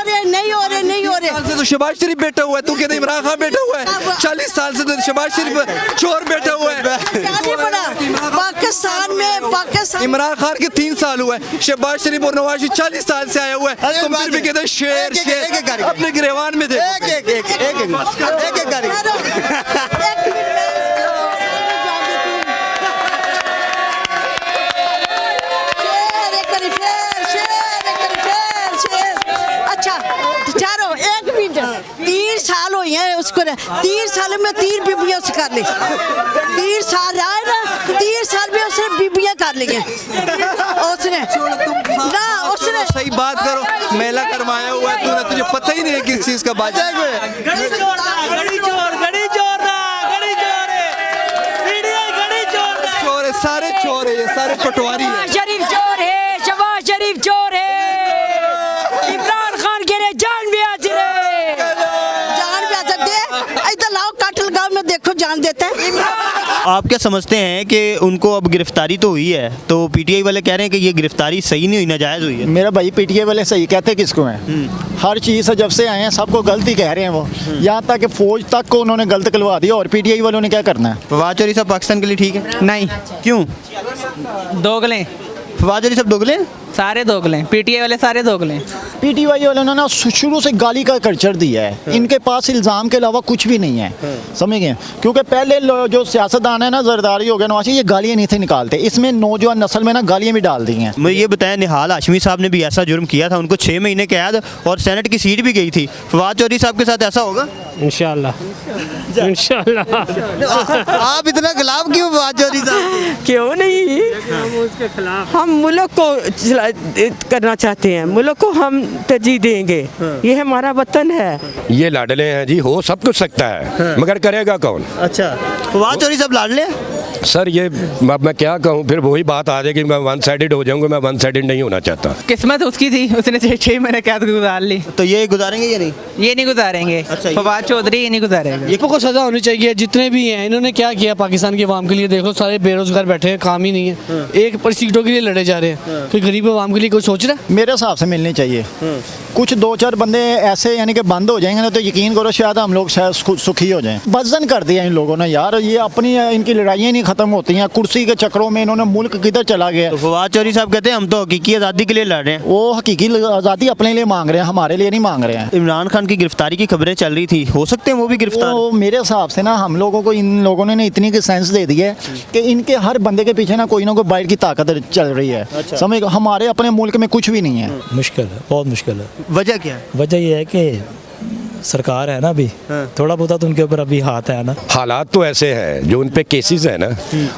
रहे।
साल से तो शहबाज शरीफ बैठा हुआ है, तू कहते इमरान खान बैठा हुआ है। 40 साल से तो शहबाज शरीफ चोर बैठा हुआ है। पाकिस्तान इमरान खान के 3 साल हुए, शहबाज शरीफ और नवाज शरीफ 40 साल से आया हुआ है, तुम फिर भी कहते हैं शेर अपने गिरफ्तार में देखो।
अच्छा ठहरो 1 मिनट, 3 साल हुए हैं उसको, 3 साल में 3 बीबियां उसने कर ली। 3 साल आए ना, 3 साल में उसने बीबियां कर ली हैं उसने
सही बात करो, मेला करवाया हुआ है तूने, तुझे पता ही नहीं है किस चीज का बात। चोर है, सारे चोर है, ये सारे पटवारी है।
शरीफ चोर है, शहबाज शरीफ चोर है, इमरान खान के लिए जान भी आज
इधर लाओ, काटल गांव में देखो जान देता है।
आप क्या समझते हैं कि उनको अब गिरफ्तारी तो हुई है, तो पीटीआई वाले कह रहे हैं कि ये गिरफ्तारी सही नहीं हुई, नाजायज हुई है?
मेरा भाई पीटीआई वाले सही कहते किसको हैं? हर चीज़ से जब से आए हैं सबको गलती कह रहे हैं वो, यहाँ तक कि फौज तक को उन्होंने गलत करवा दिया, और पीटीआई वालों ने क्या करना है?
फवाद चौधरी साहब पाकिस्तान के लिए ठीक है?
नहीं।
क्यों?
दोगले।
फवाद चौधरी साहब दोगले?
सारे दोगले, पीटीआई वाले सारे दोगले।
पीटीआई वालों ने ना शुरू से गाली का कल्चर दिया है, इनके पास इल्ज़ाम के अलावा कुछ भी नहीं है, समझ गए? क्योंकि पहले जो सियासतदान है ना, जरदारी हो गया, नवाज, ये गालियाँ नहीं थे निकालते, इसमें नौजवान नस्ल में ना गालियाँ भी डाल दी हैं।
मुझे ये बताया, निहाल हाशमी साहब ने भी ऐसा जुर्म किया था, उनको 6 महीने कैद और सेनेट की सीट भी गई थी। फवाद चौधरी साहब के साथ ऐसा होगा?
इंशाल्लाह, इंशाल्लाह।
आप इतना खिलाफ क्यों फवाद चौधरी साहब?
क्यों नहीं, हम मुल्क को करना चाहते हैं, मुल्क को हम तरजीह देंगे, ये हमारा वतन है।
ये लाडले हैं जी, हो सब कुछ सकता है, मगर करेगा कौन?
अच्छा, फवाद चौधरी साहब लाडले?
सर ये अब मैं क्या कहूँ, फिर वही बात आ जाएगी, मैं 1 साइडेड हो जाऊंगा, मैं 1 साइडेड नहीं होना चाहता।
किस्मत उसकी थी, उसने 6 महीने कैद गुजार ली।
तो ये गुजारेंगे या नहीं?
ये नहीं गुजारेंगे।
अच्छा,
फवाद चौधरी ये नहीं गुजारेंगे।
ये को सजा होनी चाहिए, जितने भी हैं इन्होंने क्या किया पाकिस्तान की आवाम के लिए। देखो सारे बेरोजगार बैठे हैं, काम ही नहीं है, एक पर सीटों के लिए लड़े जा रहे हैं, कोई गरीब आवाम के लिए कोई सोच रहा है?
मेरे हिसाब से मिलनी चाहिए। कुछ 2-4 बंदे ऐसे यानी कि बंद हो जाएंगे ना, तो यकीन करो शायद हम लोग शायद सुखी हो जाएं। वजन कर दिया इन लोगों ने यार, ये अपनी इनकी लड़ाइयाँ नहीं खत्म होती हैं, कुर्सी के चक्रों में इन्होंने मुल्क किधर चला गया।
तो फवाद चौधरी साहब कहते हैं हम तो हकीकी आज़ादी के लिए लड़ रहे हैं।
वो हकीकी आज़ादी अपने लिए मांग रहे हैं, हमारे लिए नहीं मांग रहे हैं।
इमरान खान की गिरफ्तारी की खबरें चल रही थी, हो सकते हैं वो भी गिरफ्तार?
मेरे हिसाब से ना हम लोगों को, इन लोगों ने इतनी की सेंस दे दी है कि इनके हर बंदे के पीछे ना कोई बाहर की ताकत चल रही है।
अच्छा।
समझ, हमारे अपने मुल्क में कुछ भी नहीं है।
मुश्किल है, बहुत मुश्किल है।
वजह क्या है?
वजह यह है कि सरकार है ना अभी, थोड़ा बहुत तो उनके ऊपर अभी हाथ है ना।
हालात तो ऐसे हैं, जो उन पे केसेस है ना,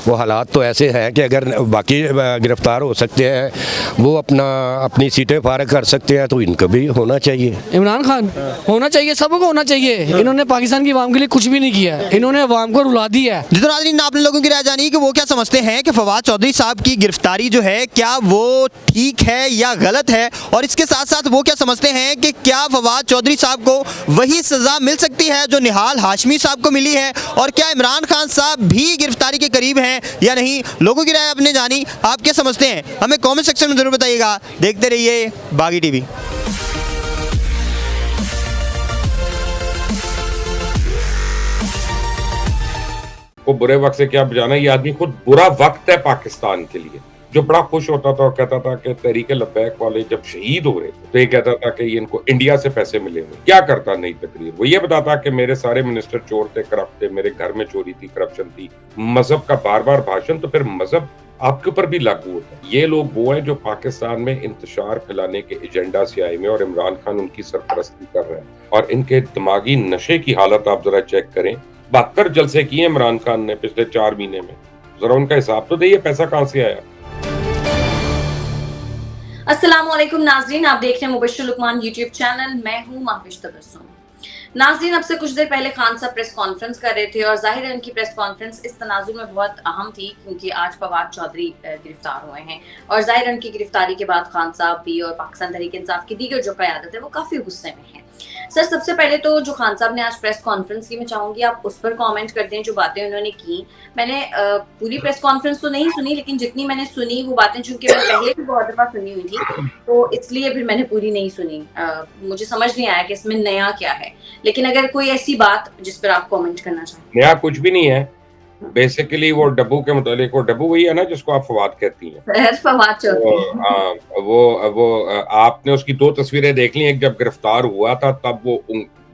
वो हालात तो ऐसे हैं कि अगर बाकी गिरफ्तार हो सकते हैं, वो अपनी सीटें फारग कर सकते हैं, तो इनको भी होना चाहिए।
इमरान खान होना चाहिए, सबको होना चाहिए। इन्होंने पाकिस्तान की आवाम के लिए कुछ भी नहीं किया, इन्होंने आवाम को रुला दिया है।
जितना नाज़रीन आपने लोगों की राय जानी कि वो क्या समझते हैं कि फवाद चौधरी साहब की गिरफ्तारी जो है क्या वो ठीक है या गलत है, और इसके साथ साथ वो क्या समझते हैं कि क्या फवाद चौधरी साहब को वही सजा मिल सकती है जो निहाल हाशमी साहब को मिली है? और क्या इमरान खान साहब भी गिरफ्तारी के करीब हैं या नहीं? लोगों की राय आपने जानी, आप क्या समझते हैं हमें कमेंट सेक्शन में जरूर बताइएगा। देखते रहिए बागी टीवी।
को बुरे वक्त से क्या बचाना, ये आदमी खुद बुरा वक्त है पाकिस्तान के लिए। जो बड़ा खुश होता था और कहता था कि तहरीक लब्बैक वाले जब शहीद हो रहे थे तो ये कहता था कि ये इनको इंडिया से पैसे मिले हुए। क्या करता नई तकरीर? वो ये बताता कि मेरे सारे मिनिस्टर चोर थे, करप्ट थे, मेरे घर में चोरी थी, करप्शन थी। मजहब का बार बार भाषण, तो फिर मजहब आपके ऊपर भी लागू होता है। ये लोग वो हैं जो पाकिस्तान में इंतशार फैलाने के एजेंडा से आए हुए और इमरान खान उनकी सरपरस्ती कर रहे हैं। और इनके दिमागी नशे की हालत आप जरा चेक करें। 72 जलसे किए इमरान खान ने पिछले 4 महीने में, जरा उनका हिसाब तो देइए, पैसा कहां से आया।
अस्सलाम वालेकुम नाज़रीन, आप देख रहे हैं मुबश्शिर लुकमान यूट्यूब चैनल। मैं हूं महविश तबस्सुम। नाज़रीन, अब से कुछ देर पहले खान साहब प्रेस कॉन्फ्रेंस कर रहे थे और जाहिर है उनकी प्रेस कॉन्फ्रेंस इस तनाजुर में बहुत अहम थी क्योंकि आज फवाद चौधरी गिरफ्तार हुए हैं और जाहिर है उनकी गिरफ्तारी के बाद खान साहब भी और पाकिस्तान तहरीक इंसाफ की दीगर जो क़यादत है वो काफ़ी गुस्से में है। सर, सबसे पहले तो जो खान साहब ने आज प्रेस कॉन्फ्रेंस की, मैं चाहूंगी आप उस पर कमेंट कर दें जो बातें उन्होंने की। मैंने पूरी प्रेस कॉन्फ्रेंस तो नहीं सुनी, लेकिन जितनी मैंने सुनी वो बातें चूंकि मैं पहले भी बहुत दफा सुनी हुई थी तो इसलिए फिर मैंने पूरी नहीं सुनी। मुझे समझ नहीं आया कि इसमें नया क्या है, लेकिन अगर कोई ऐसी बात जिस पर आप कमेंट करना चाहें।
नया कुछ भी नहीं है। बेसिकली वो डब्बू के मुतालिक, वो डब्बू वही है ना जिसको आप फवाद कहती हैं।
फवाद चौधरी।
वो आपने उसकी 2 तस्वीरें देख ली। एक जब गिरफ्तार हुआ था तब वो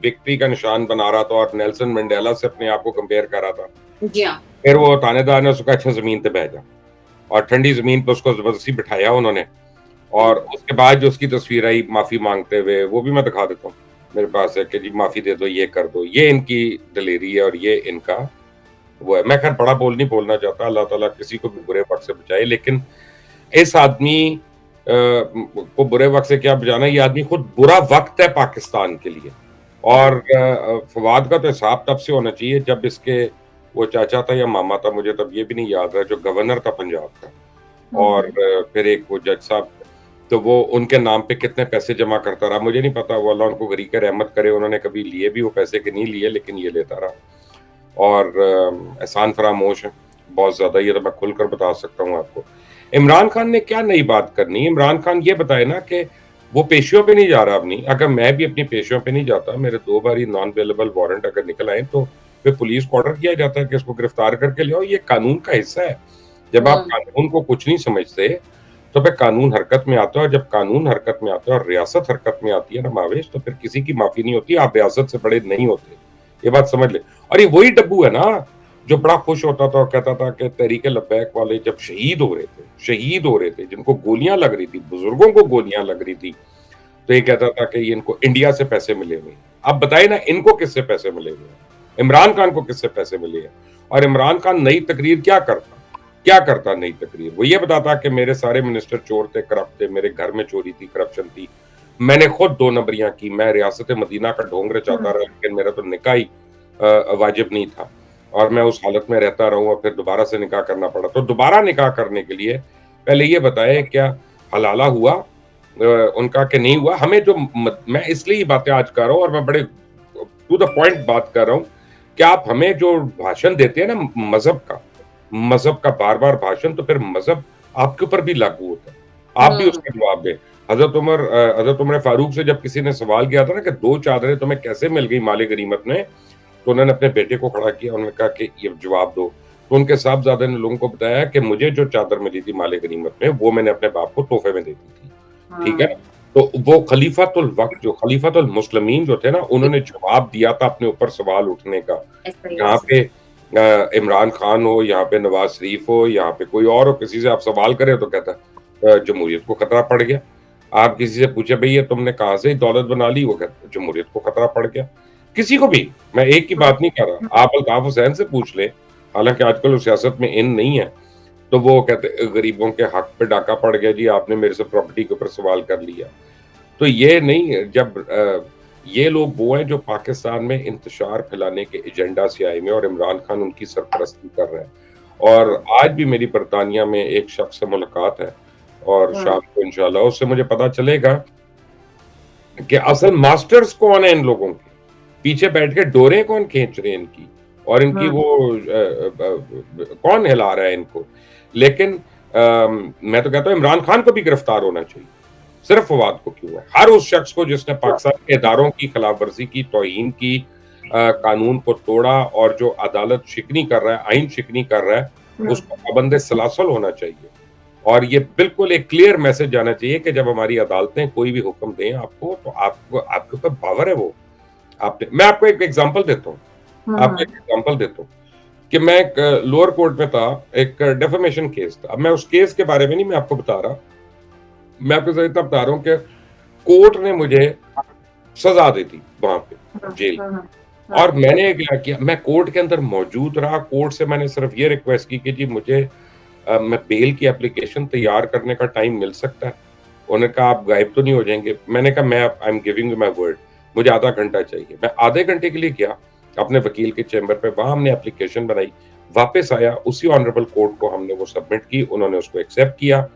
विक्ट्री का निशान बना रहा था और नेल्सन मंडेला से अपने आप को कंपेयर कर रहा था।
जी हाँ।
फिर वो थानेदार ने उसको अच्छा जमीन पे भेजा और ठंडी जमीन पे उसको जबरदस्ती बिठाया उन्होंने। और उसके बाद जो उसकी तस्वीर आई माफी मांगते हुए, वो भी मैं दिखा देता हूँ, मेरे पास है कि जी माफी दे दो, ये कर दो। ये इनकी दिलेरी है और ये इनका वो है। मैं खैर बड़ा नहीं बोलना चाहता, अल्लाह ताला किसी को भी बुरे वक्त से बचाए, लेकिन इस आदमी को बुरे वक्त से क्या बचाना, ये आदमी खुद बुरा वक्त है पाकिस्तान के लिए। और फवाद का तो हिसाब तब से होना चाहिए जब इसके वो चाचा था या मामा था, मुझे तब ये भी नहीं याद रहा, जो गवर्नर था पंजाब का। और फिर एक वो जज साहब, तो वो उनके नाम पे कितने पैसे जमा करता रहा मुझे नहीं पता, वो अल्लाह उनको गरीक रहमत करे, उन्होंने कभी लिए भी वो पैसे के नहीं लिए, लेकिन ये लेता रहा। और एहसान फरामोश है बहुत ज्यादा, ये तो मैं खुलकर बता सकता हूँ आपको। इमरान खान ने क्या नई बात करनी? इमरान खान ये बताए ना कि वो पेशियों पे नहीं जा रहा अपनी। अगर मैं भी अपनी पेशियों पे नहीं जाता, मेरे 2 बारी नॉन अवेलेबल वारंट अगर निकल आए तो फिर पुलिस को ऑर्डर किया जाता है कि इसको गिरफ्तार करके ले आओ। ये कानून का हिस्सा है। जब आप कानून को कुछ नहीं समझते तो फिर कानून हरकत में आता है, और जब कानून हरकत में आता है और रियासत हरकत में आती है ना मावेश, तो फिर किसी की माफी नहीं होती। आप रियासत से बड़े नहीं होते, ये बात समझ ले। और ये वही डब्बू है ना जो बड़ा खुश होता था और कहता था कि तहरीक लब्बैक वाले जब शहीद हो रहे थे, जिनको गोलियां लग रही थी, बुजुर्गों को गोलियां लग रही थी, तो ये कहता था कि ये इनको इंडिया से पैसे मिले हुए। अब बताइए ना, इनको किससे पैसे मिले हुए? इमरान खान को किससे पैसे मिले हैं? और इमरान खान नई तकरीर क्या करता नई तकरीर? वो ये बताता कि मेरे सारे मिनिस्टर चोर थे, करप्ट थे, मेरे घर में चोरी थी, करप्शन थी, मैंने खुद 2 नंबरियां की, मैं रियासत मदीना का ढोंग रचाता रहा, लेकिन मेरा तो निकाह ही वाजिब नहीं था और मैं उस हालत में रहता रहूं और फिर दोबारा से निकाह करना पड़ा। तो दोबारा निकाह करने के लिए पहले ये बताए क्या हलाला हुआ उनका कि नहीं हुआ? हमें जो मैं इसलिए बातें आज कर रहा हूँ और मैं बड़े टू द पॉइंट बात कर रहा हूँ कि आप हमें जो भाषण देते हैं ना मजहब का बार बार भाषण, तो फिर मजहब आपके ऊपर भी लागू होता है, आप भी उसका जवाब दें। हजरत उमर फारूक से जब किसी ने सवाल किया था ना कि 2 चादरें तुम्हें कैसे मिल गई माले गनीमत में, तो उन्होंने अपने बेटे को खड़ा किया, उन्होंने कहा कि ये जवाब दो। तो उनके साहबजादे ने लोगों को बताया कि मुझे जो चादर मिली थी माले गनीमत में वो मैंने अपने बाप को तोहफे में दे दी थी। ठीक है, तो वो खलीफातुल वक्त जो खलीफातुल मुस्लिमीन जो थे ना, उन्होंने जवाब दिया था अपने ऊपर सवाल उठने का। यहाँ पे इमरान खान हो, यहाँ पे नवाज शरीफ हो, यहाँ पे कोई और हो, किसी से आप सवाल करें तो कहता जमहूरियत को खतरा पड़ गया। आप किसी से पूछे भैया तुमने कहाँ से दौलत बना ली, वो कहता जमहूरियत को खतरा पड़ गया। किसी को भी, मैं एक की बात नहीं कर रहा, आप अल्ताफ हुसैन से पूछ ले, हालांकि आजकल सियासत में इन नहीं है, तो वो कहते गरीबों के हक पे डाका पड़ गया जी, आपने मेरे से प्रॉपर्टी के ऊपर सवाल कर लिया। तो ये नहीं, जब ये लोग वो हैं जो पाकिस्तान में इंतशार फैलाने के एजेंडा से आए हुए और इमरान खान उनकी सरपरस्ती कर रहे हैं। और आज भी मेरी बरतानिया में एक शख्स से मुलाकात है और शाम को इंशाल्लाह उससे मुझे पता चलेगा कि असल मास्टर्स कौन है इन लोगों के। पीछे बैठ के डोरे कौन खींच रहे हैं इनकी, और इनकी वो कौन हिला रहा है इनको। लेकिन मैं तो कहता हूँ इमरान खान को भी गिरफ्तार होना चाहिए, सिर्फ फवाद को क्यों है। हर उस शख्स को जिसने पाकिस्तान के इदारों की खिलाफ वर्जी की, तौहीन की, कानून को तोड़ा और जो अदालत शिकनी कर रहा है, आइन शिकनी कर रहा है, उसको पाबंद सलासल होना चाहिए। और ये बिल्कुल एक क्लियर मैसेज जाना चाहिए कि जब हमारी अदालतें कोई भी हुक्म दें आपको, तो आपको आपके ऊपर पावर है वो। मैं आपको एक एग्जांपल देता हूँ कि मैं एक लोअर कोर्ट में था, एक डेफेमेशन केस था। अब मैं उस केस के बारे में नहीं मैं आपको बता रहा, मैं आपको जरूर बता रहा हूँ कि कोर्ट ने मुझे सजा दी थी वहां पे जेल, और मैंने क्या किया, मैं कोर्ट के अंदर मौजूद रहा। कोर्ट से मैंने सिर्फ ये रिक्वेस्ट की कि जी मुझे मैं बेल की एप्लीकेशन तैयार करने का टाइम मिल सकता है। उन्होंने कहा आप गायब तो नहीं हो जाएंगे। मैंने कहा मैं I am giving you my word, मुझे आधा घंटा चाहिए। मैं आधे घंटे के लिए गया अपने वकील के चैम्बर पे, वहां हमने एप्लीकेशन बनाई, वापस आया, उसी ऑनरेबल कोर्ट को हमने वो सबमिट की, उन्होंने उसको एक्सेप्ट किया,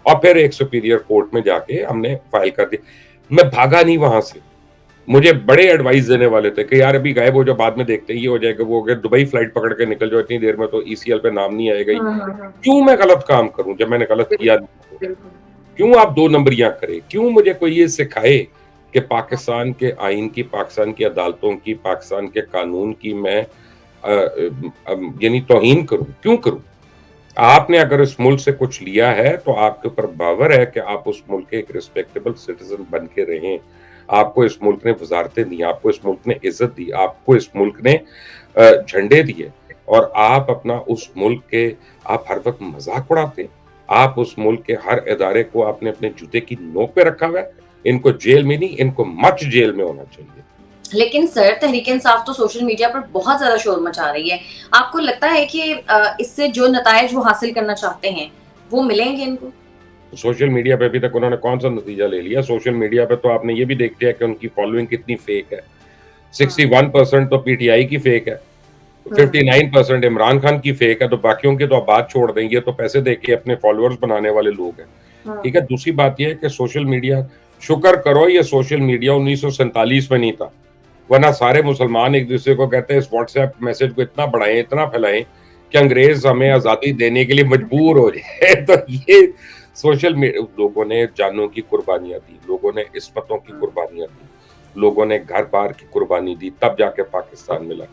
और फिर एक सुपीरियर कोर्ट में जाके हमने फाइल कर दी। मैं भागा नहीं वहां से। मुझे बड़े एडवाइस देने वाले थे कि यार अभी गायब हो जाओ, बाद में देखते हैं, ये हो जाएगा, वो हो गया, दुबई फ्लाइट पकड़ के निकल जाओ, इतनी देर में तो ECL पे नाम नहीं आएगा। क्यों मैं गलत काम करूं जब मैंने गलत किया? क्यों आप 2 नंबरियां करें? क्यों मुझे कोई ये सिखाए कि पाकिस्तान के आइन की, पाकिस्तान की अदालतों की, पाकिस्तान के कानून की मैं यानी तौहीन करूं? क्यों करूं? आपने अगर इस मुल्क से कुछ लिया है तो आपके ऊपर बावर है कि आप उस मुल्क के एक रिस्पेक्टेबल सिटीजन बन के रहें। आपको इस मुल्क ने वजारतें दी, आपको इस मुल्क ने इज्जत दी, आपको इस मुल्क ने झंडे दिए, और आप अपना उस मुल्क के आप हर वक्त मजाक उड़ाते हैं। आप उस मुल्क के हर इदारे को आपने अपने जूते की नोक पे रखा हुआ है। इनको जेल में नहीं, इनको मच जेल में होना चाहिए।
लेकिन सर, तहरीक इंसाफ तो सोशल मीडिया पर बहुत ज्यादा शोर मचा रही है। आपको लगता है कि इससे जो नतायज वो हासिल करना चाहते हैं वो मिलेंगे इनको?
सोशल मीडिया पे अभी तक उन्होंने कौन सा नतीजा ले लिया? सोशल मीडिया पे तो आपने ये भी देख लिया कि उनकी फॉलोइंग कितनी फेक है। 61% तो PTI की फेक है, 59% इमरान खान की फेक है, तो बाकियों की तो आप बात छोड़ देंगे, तो पैसे दे के अपने फॉलोअर्स बनाने वाले लोग हैं। ठीक है। दूसरी बात यह है कि सोशल मीडिया, शुक्र करो ये सोशल मीडिया 1947 में नहीं था, वरना सारे मुसलमान एक दूसरे को कहते हैं इस व्हाट्सएप मैसेज को इतना बढ़ाएं, इतना फैलाएं कि अंग्रेज हमें आजादी देने के लिए मजबूर हो जाए। तो ये सोशल मीडिया, लोगों ने जानों की कुर्बानियां दी, लोगों ने इस्मतों की कुर्बानियां दी, लोगों ने घर बार की कुर्बानी दी, तब जाके पाकिस्तान मिला।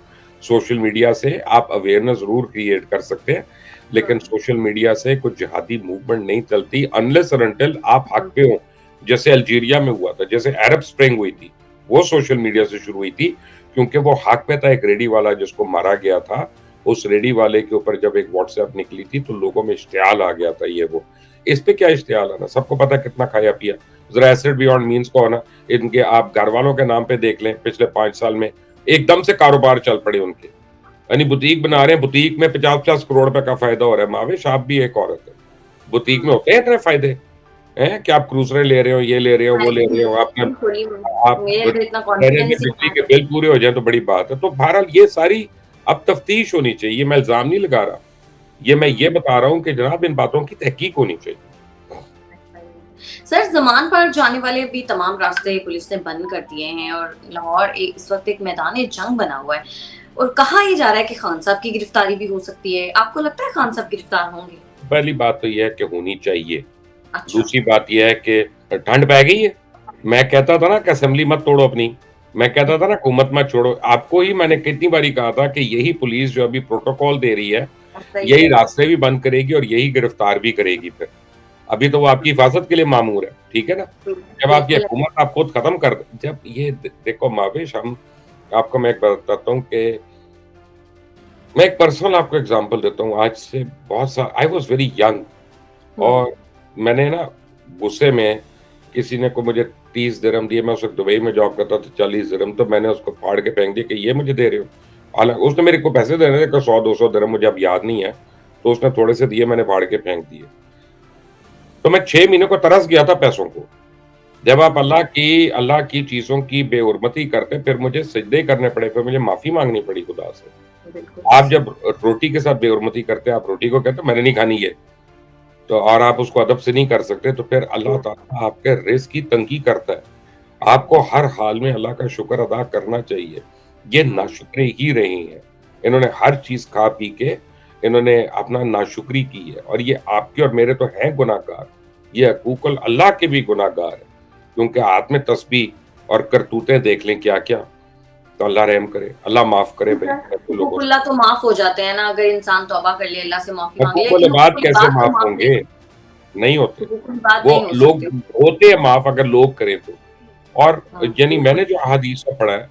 सोशल मीडिया से आप अवेयरनेस जरूर क्रिएट कर सकते हैं, लेकिन सोशल मीडिया से कुछ जिहादी मूवमेंट नहीं चलती अनलेस और अनटिल आप हक पे हो। जैसे अल्जीरिया में हुआ था, जैसे अरब स्प्रिंग हुई थी, वो सोशल मीडिया से शुरू हुई थी, क्योंकि वो हक पे था। एक रेडी वाला जिसको मारा गया था, उस रेडी वाले के ऊपर जब एक व्हाट्सएप निकली थी तो लोगों में इश्तियाल आ गया था। ये वो, इस पे क्या इश्तियाल आना, सबको पता कितना खाया पिया। जरा एसिड बियॉन्ड मीन्स को होना, इनके आप घर वालों के नाम पे देख लें, पिछले 5 साल में एकदम से कारोबार चल पड़े उनके, यानी बुटीक बना रहे हैं, बुटीक में 50-50 करोड़ रुपए का फायदा हो रहा है। माविश, आप भी एक औरत है, बुटीक में होते हैं इतने फायदे हैं कि आप क्रूजरे ले रहे हो, ये ले रहे हो, वो ले रहे हो, आप बिजली के बिल पूरे हो जाए तो बड़ी बात है। तो बहरहाल ये सारी अब तफ्तीश होनी चाहिए। मैं इल्जाम नहीं लगा रहा, मैं ये बता रहा हूँ कि जनाब इन बातों की तहकीक होनी चाहिए।
सर, जमान पर जाने वाले भी तमाम रास्ते पुलिस ने बंद कर दिए हैं और लाहौर इस वक्त एक मैदान जंग बना हुआ है, और कहा यह जा रहा है कि खान साहब की गिरफ्तारी भी हो सकती है। आपको लगता है खान साहब गिरफ्तार होंगे?
पहली बात तो यह है कि होनी चाहिए। अच्छा। दूसरी बात यह है कि ठंड पै गई है। मैं कहता था ना कि असेंबली मत तोड़ो अपनी, मैं कहता था ना हुकूमत मत छोड़ो। आपको ही मैंने कितनी बारी कहा था कि यही पुलिस जो अभी प्रोटोकॉल दे रही है, यही रास्ते भी बंद करेगी और यही गिरफ्तार भी करेगी। फिर अभी तो वो आपकी हिफाजत के लिए मामूर है, ठीक है ना। जब आप ये हुकूमत आप खुद खत्म कर, जब ये देखो माविश, हम आपको मैं एक बताता हूँ कि मैं एक पर्सनल आपको एग्जांपल देता हूँ। आज से बहुत सा आई वाज वेरी यंग, और मैंने ना गुस्से में, किसी ने को मुझे 30 दिरहम दिए, मैं उस वक्त दुबई में जॉब करता था, 40 दिरहम, तो मैंने उसको फाड़ के फेंक दिया कि ये मुझे दे रहे हो। हालांकि उसने मेरे को पैसे देने थे 100-200 दिरहम, मुझे अब याद नहीं है, तो उसने थोड़े से दिए, मैंने फाड़ के फेंक दिए। तो मैं 6 महीने को तरस गया था पैसों को। जब आप अल्लाह की चीजों की बेहुरमती करते, फिर मुझे सजदे करने पड़े, फिर मुझे माफी मांगनी पड़ी खुदा से। आप जब रोटी के साथ बेहुरमती करते, आप रोटी को कहते मैंने नहीं खानी ये, तो और आप उसको अदब से नहीं कर सकते, तो फिर अल्लाह ताला आपके रिज़्क़ की तंगी करता है। आपको हर हाल में अल्लाह का शुक्र अदा करना चाहिए। ये नाशुक्री ही रही हैं। इन्होंने हर चीज खा पी के इन्होंने अपना नाशुक्री की है, और ये आपके और मेरे तो हैं गुनाहगार, ये हकूकुल अल्लाह के भी गुनाहगार है, क्योंकि हाथ में तस्बीह और करतूतें देख लें क्या क्या। तो अल्लाह रहम करे, अल्लाह माफ करे भाई लोगों को।
हुकूकुल्लाह तो माफ हो जाते हैं ना, अगर इंसान तौबा कर ले, अल्लाह से माफी मांगे,
हकूकुल
लेकिन
इबाद
हुकूकुल
कैसे
इबाद तो
माफ होंगे? नहीं होते
हुकूकुल इबाद
वो
नहीं हो
लोग,
सकते।
होते हैं माफ अगर लोग करें तो। और यानी मैंने जो अहादीस में पढ़ा है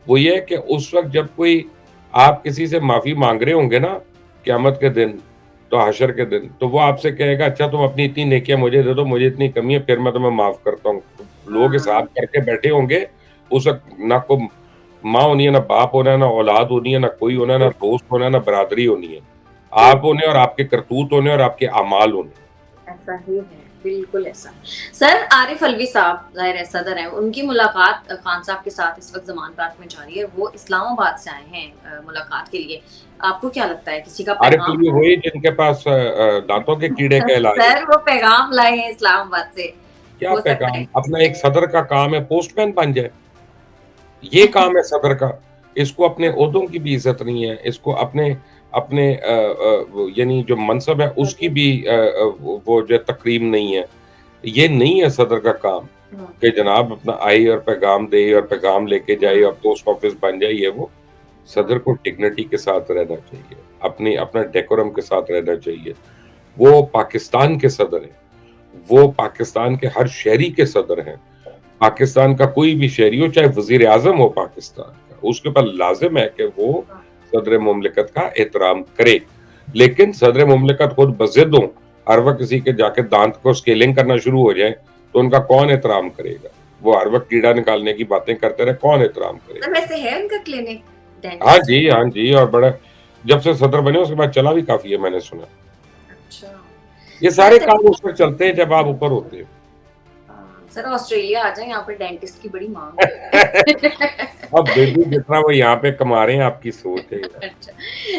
वो ये है कि उस वक्त जब कोई आप किसी से माफी मांग रहे होंगे ना क़यामत के दिन, तो हशर के दिन, तो वो आपसे कहेगा अच्छा तुम अपनी इतनी नेकियां मुझे दे दो, मुझे इतनी कमी है, फिर मैं तुम्हें माफ करता हूँ। लोग हिसाब करके बैठे होंगे, उस वक्त ना को माँ होनी है, ना बाप होना है, ना औलाद होनी है, ना कोई होना है, ना दोस्त होना है, ना बरादरी होनी है। आप होने और आपके करतूत होने और आपके अमाल होने।
ऐसा ही है, बिल्कुल ऐसा। सर, आरिफ अलवी साहब ज़ाहिर सदर हैं, उनकी मुलाकात खान साहब के साथ इस वक्त ज़मान पार्क में जारी है। वो इस्लामाबाद से आए हैं मुलाकात के लिए। आपको क्या लगता है, किसी का
आरिफ
पैगाम?
अलवी वही जिनके पास दांतों के कीड़े कहलाए।
सर, वो पैगाम लाए हैं इस्लामाबाद से।
क्या
हो सकता
पैगाम?
है।
अपना एक सदर का काम है पोस्टमैन बन जाए, ये काम है सदर का। इसको अपने ओहदों की भी इज्जत नहीं है, इसको अपने अपने यानी जो मनसब है उसकी भी वो जो तकरीम नहीं है। ये नहीं है सदर का काम कि जनाब अपना आए और पैगाम दे और पैगाम लेके जाए और पोस्ट ऑफिस बन जाए। ये वो सदर को डिग्निटी के साथ रहना चाहिए, अपनी अपना डेकोरम के साथ रहना चाहिए। वो पाकिस्तान के सदर हैं, वो पाकिस्तान के हर शहरी के सदर हैं। पाकिस्तान का कोई भी शहरी हो, चाहे वजीर आजम हो पाकिस्तान का, उसके ऊपर लाजिम है कि वो सदर मुमलिकत का एहतराम करे। लेकिन सदर मुमलिकत खुद बज़िद हो, हर वक्त किसी के जाके दांत को स्केलिंग करना शुरू हो जाए तो उनका कौन एहतराम करेगा? वो हर वक्त कीड़ा निकालने की बातें करते रहे, कौन एहतराम करेगा?
सर, वैसे है उनका क्लिनिक?
हाँ जी, हाँ जी, और बड़ा जब से सदर बने उसके बाद चला भी काफी है, मैंने सुना।
अच्छा।
ये सारे काम उस पर चलते हैं जब आप ऊपर होते हैं।
सर, ऑस्ट्रेलिया आ जाए, यहाँ पे डेंटिस्ट की बड़ी मांग है।
अब बेबी जितना वो यहाँ पे कमा रहे हैं, आपकी सोच है।
अच्छा।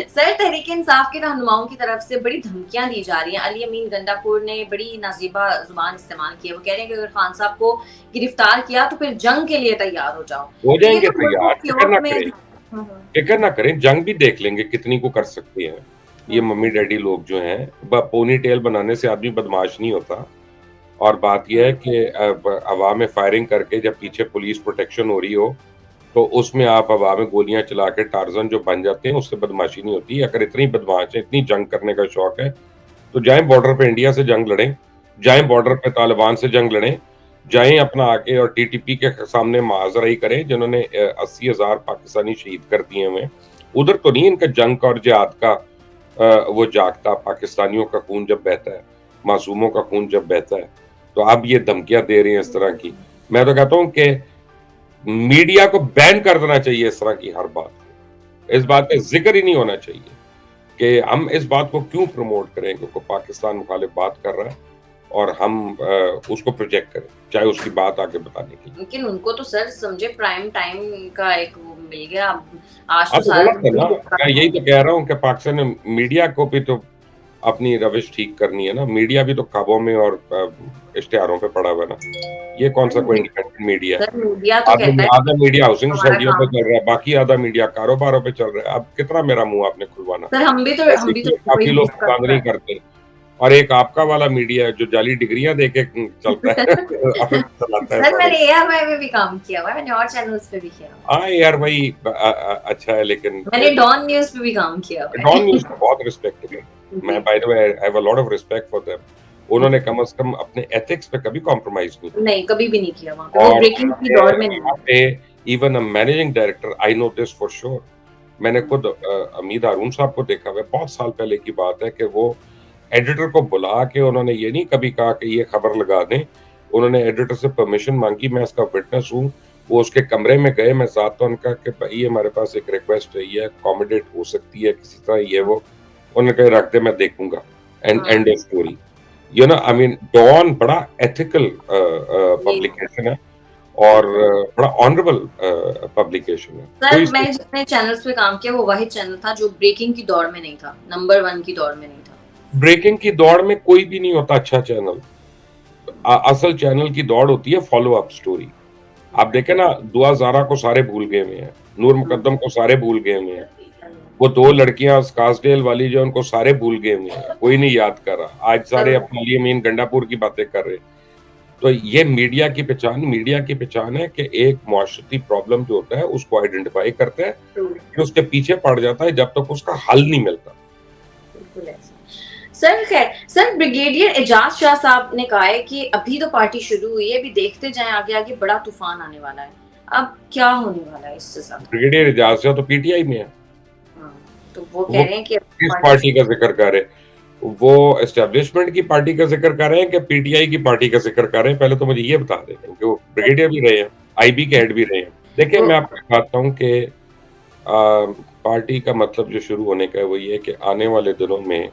सर, तहरीक इंसाफ के रहनुमाओं की तरफ से बड़ी धमकियां दी जा रही हैं। अली अमीन गंडापुर ने बड़ी नाजीबा जुबान इस्तेमाल की है। वो कह रहे हैं कि अगर खान साहब को गिरफ्तार किया तो फिर जंग के लिए तैयार हो जाओ।
हो जाएंगे
ये तो
तैयार, फिक्र ना
में-
करें, फिक्र ना करें, जंग भी देख लेंगे कितनी को कर सकते हैं ये मम्मी डैडी लोग जो हैं। पोनी टेल बनाने से आदमी बदमाश नहीं होता। और बात यह है कि हवा में फायरिंग करके जब पीछे पुलिस प्रोटेक्शन हो रही हो तो उसमें आप हवा में गोलियां चला के टार्जन जो बन जाते हैं, उससे बदमाशी नहीं होती। अगर इतनी बदमाश है, इतनी जंग करने का शौक है तो जाएं बॉर्डर पे इंडिया से जंग लड़ें, जाएं बॉर्डर पे तालिबान से जंग लड़ें, जाएं अपना आके और टीटीपी के सामने मुआज़रा करें जिन्होंने 80,000 पाकिस्तानी शहीद कर दिए हुए। उधर तो नहीं इनका जंग का और जिहाद का वो जागता। पाकिस्तानियों का खून जब बहता है, मासूमों का खून जब बहता है, तो अब ये धमकियां दे रही हैं इस तरह की। मैं तो कहता हूं कि मीडिया को बैन कर देना चाहिए इस तरह की हर बात। इस बात पे जिक्र ही नहीं होना चाहिए कि हम इस बात को क्यों प्रमोट करें कि पाकिस्तान मुखालिफ बात कर रहा है और हम उसको प्रोजेक्ट करें, चाहे उसकी बात आगे बताने की।
लेकिन उनको तो सर समझे प्राइम टाइम का एक वो मिल गया। आज तो
अब
सारा
गलत है ना, मैं यही तो कह रहा हूँ कि पाकिस्तान मीडिया को भी तो अपनी रविश ठीक करनी है ना। मीडिया भी तो ख्वाबों में और इश्तिहारों पे पड़ा हुआ है ना। ये कौन सा कोई इंडिपेंडेंट मीडिया है?
सर, मीडिया तो कहता है
आधा मीडिया हाउसिंग
हमारा
सोसाइटियों पे
काम।
चल रहा है, बाकी आधा मीडिया कारोबारों पे चल रहा है। अब कितना मेरा मुंह आपने खुलवाना?
सर, हम भी तो
काफी
वही
लोग
discuss
पसंद नहीं
कर-
करते। और एक आपका वाला मीडिया है जो जाली डिग्रियां दे के चलता है और चलाता है
सर, मैंने
सारे।
ARY में भी काम किया हुआ है, मैंने और चैनल्स पे भी किया हुआ
हाँ यार भाई अच्छा है, लेकिन
है। मैंने डॉन न्यूज पे भी काम किया हुआ है।
डॉन न्यूज़ को बहुत रिस्पेक्ट है। मैं by the way I have a lot of respect for them. उन्होंने कम से कम अपने एथिक्स पे कभी कॉम्प्रोमाइज नहीं किया।
नहीं, कभी भी नहीं किया वहाँ पे। वो ब्रेकिंग की दौर में नहीं।
Even a managing director, I know this for sure. मैंने खुद अमीद हारून साहब को देखा हुआ है, बहुत साल पहले की बात है, कि वो एडिटर को बुला के उन्होंने ये नहीं कभी कहा कि ये खबर लगा दें। उन्होंने एडिटर से परमिशन मांगी, मैं इसका विटनेस हूँ। वो उसके कमरे में गए, मैं साथ तो उनका कि भाई ये हमारे पास एक रिक्वेस्ट है, ये अकोमोडेट हो सकती है किसी तरह, ये वो। उन्होंने कहा रख दे, मैं देखूंगा। End of story. You know, I mean Dawn बड़ा एथिकल पब्लिकेशन है और बड़ा ऑनरेबल पब्लिकेशन है।
सर,
कोई
मैंने जितने चैनल्स पे काम किया वो वाहिद चैनल था जो ब्रेकिंग की दौड़ में नहीं था, नंबर 1 की दौड़ में नहीं था।
ब्रेकिंग की दौड़ में कोई भी नहीं होता अच्छा चैनल। असल चैनल की दौड़ होती है फॉलो अप स्टोरी। आप देखें ना, दुआ ज़ारा को सारे भूल गए हुए हैं, नूर मुकद्दम को सारे भूल गए हुए हैं, वो 2 लड़कियां स्कार्सडेल वाली जो उनको सारे भूल गए हुए हैं, कोई नहीं याद कर रहा। आज सारे अपने अली अमीन गंडापुर की बातें कर रहे। तो ये मीडिया की पहचान है कि एक मुआशरती प्रॉब्लम जो होता है उसको आइडेंटिफाई करते हैं, फिर उसके पीछे पड़ जाता है जब तक उसका हल नहीं मिलता।
सर खैर, सर ब्रिगेडियर एजाज शाह साहब ने कहा है कि अभी तो पार्टी शुरू हुई है, अभी देखते जाएं आगे आगे बड़ा तूफान आने वाला है। अब क्या होने वाला है इससे ज्यादा?
ब्रिगेडियर एजाज शाह तो पीटीआई में है,
तो वो कह रहे हैं कि
किस पार्टी का जिक्र कर रहे हैं? वो एस्टेब्लिशमेंट की पार्टी का जिक्र कर रहे हैं कि पीटीआई की पार्टी का जिक्र कर रहे हैं? पहले तो मुझे ये बता दें, क्योंकि वो ब्रिगेडियर भी रहे हैं, आईबी के हेड भी रहे हैं। देखिए, मैं आपको बताता हूँ कि पार्टी का मतलब जो शुरू होने का है वो ये कि आने वाले दिनों में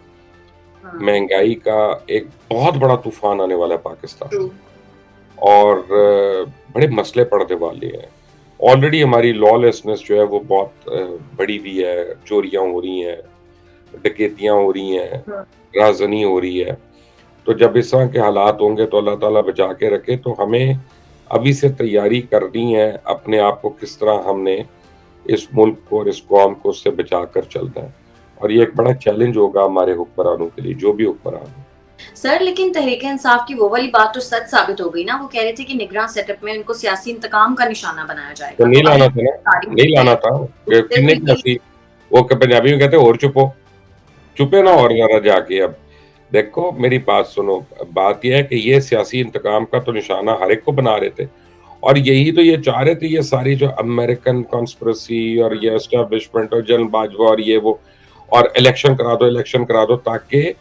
महंगाई का एक बहुत बड़ा तूफान आने वाला है पाकिस्तान, और बड़े मसले पड़ने वाले हैं। ऑलरेडी हमारी लॉलेसनेस जो है वो बहुत बड़ी भी है, चोरियां हो रही हैं, डकैतियां हो रही हैं, राजनी हो रही है। तो जब इस तरह के हालात होंगे तो अल्लाह ताला बचा के रखे, तो हमें अभी से तैयारी करनी है अपने आप को किस तरह हमने इस मुल्क को और इस कौम को उससे बचा कर चलना है, और ये एक बड़ा चैलेंज होगा हमारे हुक्मरानों के लिए, जो भी हुक्मरान हो।
सर लेकिन तहरीक इंसाफ की वो वाली बात तो सच साबित हो गई ना, वो कह रहे थे कि निगरान सेटअप में उनको सियासी इंतकाम का निशाना बनाया जाएगा।
तो नहीं लाना था ना, नहीं लाना था। कितने की वो पंजाबी में कहते और चुपे ना और जरा जाके। अब देखो मेरी बात सुनो, बात यह है कि ये सियासी इंतकाम का तो निशाना हर एक को बना रहे थे, और यही तो ये चाह रहे थे, ये सारी जो अमेरिकन कॉन्स्पिरेसी और ये एस्टेब्लिशमेंट और जनरल बाजवा और ये वो, और इलेक्शन करा दो ताकि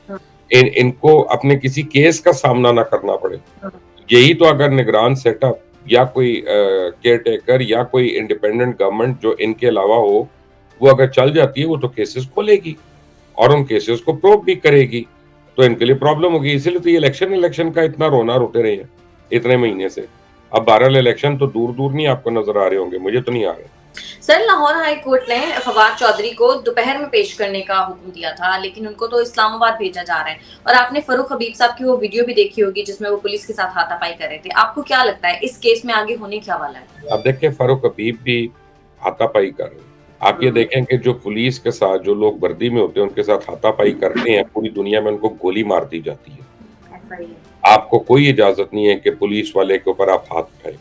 इनको अपने किसी केस का सामना ना करना पड़े। यही तो अगर निगरान सेटअप या कोई केयर टेकर या कोई इंडिपेंडेंट गवर्नमेंट जो इनके अलावा हो, वो अगर चल जाती है, वो तो केसेस खोलेगी और उन केसेस को प्रूव भी करेगी, तो इनके लिए प्रॉब्लम होगी। इसीलिए तो ये इलेक्शन का इतना रोना रोते रहे हैं इतने महीने से। अब 12 इलेक्शन तो दूर नहीं आपको नजर आ रहे होंगे, मुझे तो नहीं आ रहे।
सर लाहौर हाई कोर्ट ने फवाद चौधरी को दोपहर में पेश करने का हुक्म दिया था, लेकिन उनको तो इस्लामाबाद भेजा जा रहा है। और आपने फरूख हबीब साहब की वो वीडियो भी देखी होगी जिसमें वो पुलिस के साथ हाथापाई कर रहे थे। आपको क्या लगता है इस केस में आगे होने क्या वाला है?
अब देखिए, फरूख हबीब भी हाथापाई कर रहे हैं। आप ये देखें कि जो पुलिस के साथ जो लोग वर्दी में होते हैं उनके साथ हाथापाई करते हैं, पूरी दुनिया में उनको गोली मार दी जाती है। आपको कोई इजाजत नहीं है कि पुलिस वाले के ऊपर आप हाथ उठाए।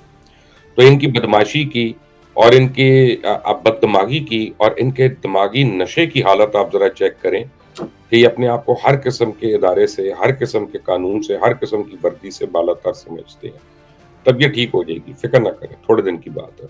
तो इनकी बदमाशी की और इनके बददिमागी की और इनके दिमागी नशे की हालत आप जरा चेक करें कि ये अपने आप को हर किस्म के इदारे से, हर किस्म के कानून से, हर किस्म की वर्दी से बालातर समझते हैं। तब ये ठीक हो जाएगी, फिक्र ना करें, थोड़े दिन की बात है।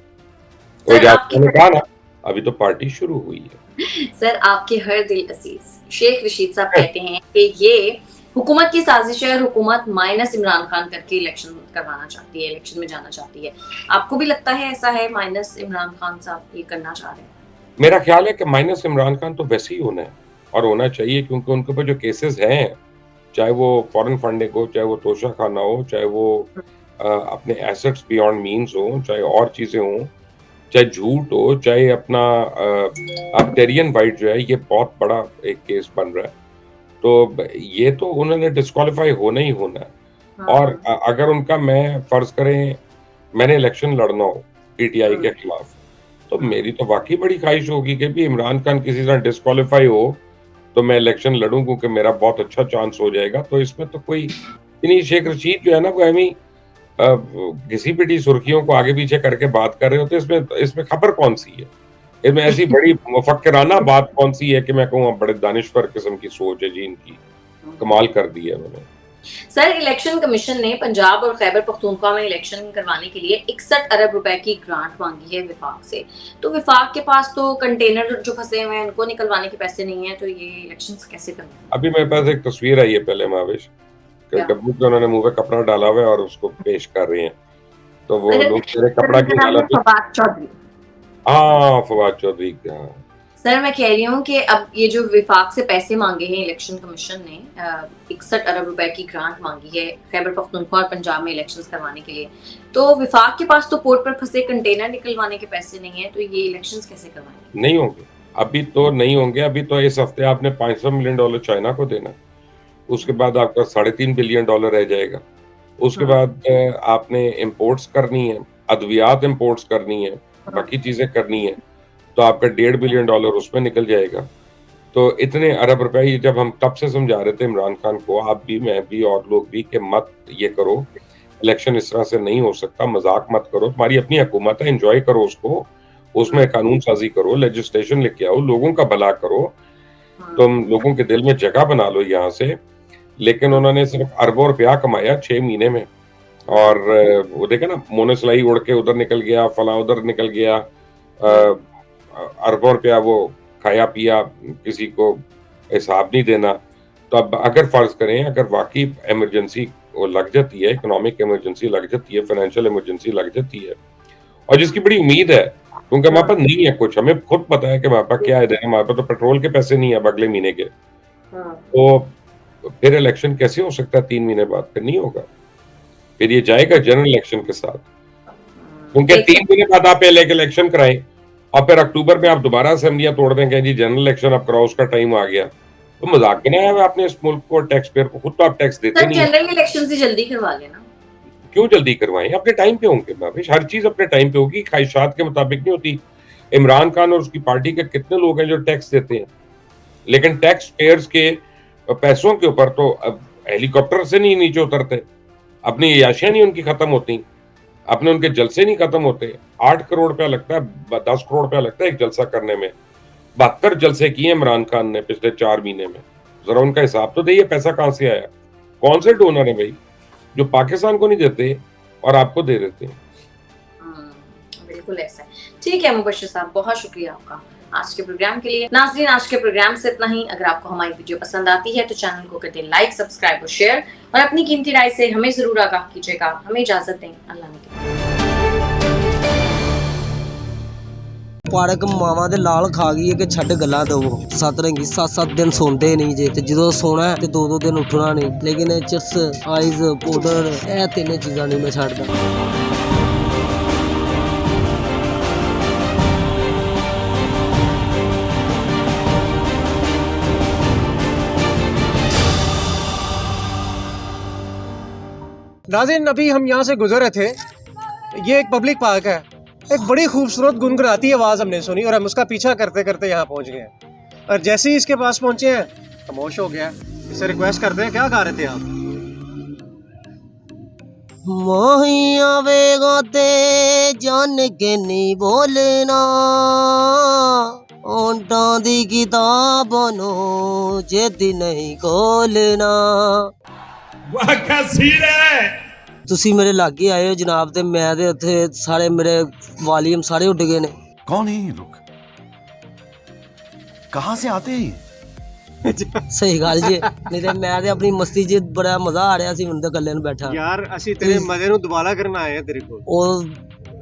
तो इजाजत ने कहा ना, अभी तो पार्टी शुरू हुई है।
सर आपके हर दिल अजीज शेख रशीद साहब कहते हैं कि ये हुकूमत की साजिश है और हुकूमत माइनस इमरान खान करके इलेक्शन करवाना चाहती है, इलेक्शन में जाना चाहती है। आपको भी लगता है ऐसा है, माइनस इमरान खान साहब ये करना चाह रहे हैं?
मेरा ख्याल है कि माइनस इमरान खान तो वैसे ही होना है और होना चाहिए, क्योंकि उनके ऊपर जो केसेस हैं, चाहे वो फॉरेन फंडिंग हो, चाहे वो तोशा खाना हो, चाहे वो अपने एसेट्स बियॉन्ड मीन्स हो, चाहे और चीजें हों, चाहे झूठ हो, चाहे अपना टेरियन वाइट जो है, ये बहुत बड़ा एक केस बन रहा है। तो ये तो उन्होंने डिस्क्वालीफाई होना ही होना है। और अगर उनका, मैं फर्ज करें मैंने इलेक्शन लड़ना हो पीटीआई के खिलाफ, तो मेरी तो वाकई बड़ी ख्वाहिश होगी कि भी इमरान खान किसी तरह डिस्क्वालीफाई हो तो मैं इलेक्शन लड़ूं, क्योंकि मेरा बहुत अच्छा चांस हो जाएगा। तो इसमें तो कोई नहीं, शेख रशीद जो है ना, वो हमें घिसी पिटी सुर्खियों को आगे पीछे करके बात कर रहे होते। इसमें खबर कौन सी है? इसमें ऐसी बड़ी मुफक्किराना बात कौन सी है कि मैं कहूँ बड़े दानिश्वर किस्म की सोच है जी इनकी, कमाल कर दी है उन्होंने।
सर इलेक्शन कमीशन ने पंजाब और खैबर पख्तूनख्वा में इलेक्शन करवाने के लिए 61 अरब रुपए की ग्रांट मांगी है विफाक से। तो विफाक के पास तो कंटेनर जो फंसे हुए हैं उनको निकलवाने के पैसे नहीं है, तो ये इलेक्शंस कैसे करने?
अभी मेरे पास एक तस्वीर आई है पहले महावेश, डब्बू के उन्होंने मुंह पे कपड़ा डाला हुआ है और उसको पेश कर रहे हैं। तो वो लोग तेरे कपड़ा की हालत, हाँ फवाद चौधरी का।
सर मैं कह रही हूँ कि अब ये जो विफाक से पैसे मांगे हैं इलेक्शन कमीशन ने, 61 अरब रुपए की ग्रांट मांगी है खैबर पख्तूनख्वा और पंजाब में इलेक्शंस करवाने के लिए, तो विफाक के पास तो पोर्ट पर फंसे कंटेनर निकलवाने के पैसे नहीं है, तो ये इलेक्शंस कैसे करवाएंगे?
नहीं होंगे, अभी तो नहीं होंगे। अभी तो इस हफ्ते आपने $500 मिलियन चाइना को देना, उसके बाद आपका $3.5 बिलियन रह जाएगा, उसके बाद आपने इम्पोर्ट्स करनी है, अद्वियात इंपोर्ट्स करनी है, बाकी चीजें करनी है, तो आपका $1.5 बिलियन उसमें निकल जाएगा। तो इतने अरब रुपए ये जब हम तब से समझा रहे थे इमरान खान को, आप भी, मैं भी और लोग भी, कि मत ये करो, इलेक्शन इस तरह से नहीं हो सकता, मजाक मत करो, तुम्हारी अपनी हुकूमत है, एंजॉय करो उसको, उसमें कानून साजी करो, लेजिस्लेशन लेके आओ, लोगों का भला करो, तुम लोगों के दिल में जगह बना लो यहाँ से। लेकिन उन्होंने सिर्फ अरबों रुपया कमाया 6 महीने में, और वो देखा ना, मोनसलाई उड़ के उधर निकल गया, फला उधर निकल गया, अरबों रुपया वो खाया पिया, किसी को हिसाब नहीं देना। तो अब अगर फर्ज करें, अगर वाकई इमरजेंसी वो लग जाती है, इकोनॉमिक इमरजेंसी लग जाती है, फाइनेंशियल इमरजेंसी लग जाती है, और जिसकी बड़ी उम्मीद है, क्योंकि हमारे पास नहीं है कुछ, हमें खुद पता है कि हमारे पास क्या है, हमारे पास तो पेट्रोल के पैसे नहीं है अगले महीने के, तो फिर इलेक्शन कैसे हो सकता है 3 महीने बाद? फिर नहीं होगा, फिर ये जाएगा जनरल इलेक्शन के साथ, क्योंकि 3 महीने बाद आप इलेक्शन कराएं और फिर अक्टूबर में आप दोबारा असेंबलियां तोड़ देंगे, जी जनरल इलेक्शन अब कराओ, उसका टाइम आ गया, तो मजाक बनाया है आपने इस मुल्क को, टैक्स पेयर को, खुद तो आप टैक्स देते नहीं।
जनरल इलेक्शन से जल्दी करवा लेना।
क्यों जल्दी करवाएं? अपने टाइम पे होंगे महावेश, हर चीज अपने टाइम पे होगी, ख्वाहिशात के मुताबिक नहीं होती। इमरान खान और उसकी पार्टी के कितने लोग हैं जो टैक्स देते हैं, लेकिन टैक्स पेयर्स के पैसों के ऊपर तो अब हेलीकॉप्टर से नहीं नीचे उतरते, अपनी याशियां नहीं उनकी खत्म होती, अपने उनके जलसे नहीं खत्म होते। 8 करोड़ रुपया लगता है, 10 करोड़ रुपया लगता है एक जलसा करने में। 72 जलसे किए इमरान खान ने पिछले 4 महीने में, जरा उनका हिसाब तो दे, पैसा कहां से आया, कौन से डोनर है भाई जो पाकिस्तान को नहीं देते और आपको दे देते हैं?
बिल्कुल ऐसा है। ठीक है मुबश्शिर साहब, बहुत शुक्रिया आपका आज के प्रोग्राम के लिए। नाज़रीन, आज के प्रोग्राम से इतना ही। अगर आपको हमारी वीडियो पसंद आती है तो चैनल को कर दें लाइक, सब्सक्राइब और शेयर, और अपनी कीमती राय से हमें जरूर आगाह कीजिएगा। हमें इजाजत दें, अल्लाह ने।
पाड़क मावा दे लाल खा गई है कि छड़ गला दवो। सतरंगी 7-7 दिन सोंदे नहीं जे, ते जो सोना है ते 2-2 दिन उठना नहीं। लेकिन चिप्स, आइज, पाउडर, ये 3 चीज़ां नहीं मैं छड्डदा।
नाज़रीन, अभी हम यहाँ से गुजर रहे थे, ये एक पब्लिक पार्क है, एक बड़ी खूबसूरत गुनगुनाती आवाज़ हमने सुनी और हम उसका पीछा करते करते यहाँ पहुँच गए। और जैसे ही इसके पास पहुँचे हैं खामोश हो गया। इसे रिक्वेस्ट करते हैं, क्या गा रहे थे आप?
मोहिया वेगा ते जान के नहीं बोलना, ओंटा दी किताब नो जेदी नहीं खोलना। वाह क्या सीन है। तुसी मेरे लागे आए हो जनाब, ते मैं दे उत्थे सारे मेरे वॉल्यूम सारे उड़ गए ने।
कौन है ये लोग, कहाँ से आते हैं?
सही गल जी, नहीं ते मैं ते अपनी मस्ती च बड़ा मजा आ रहा सी, हुण ते कल्ले बैठा।
यार ਅਸੀਂ तेरे मजे ਨੂੰ ਦੁਬਾਰਾ ਕਰਨ आए हैं तेरे को।
ਉਹ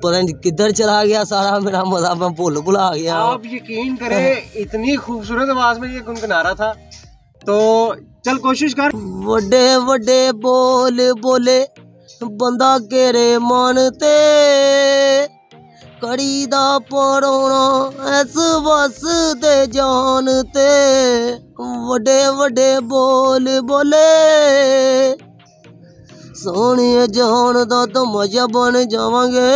पता नहीं किधर चला गया सारा मेरा मजा, मैं भुला गया।
आप यकीन करें, इतनी खूबसूरत आवाज में ये गुनगुना रहा था, तो चल कोशिश कर।
वड्डे वड्डे बोल बोले बंदा केरे मानते, कड़ी दा परोना ऐस बस दे जानते। वड्डे वड्डे बोल बोले सोने जान दा तो मजा बन जावांगे,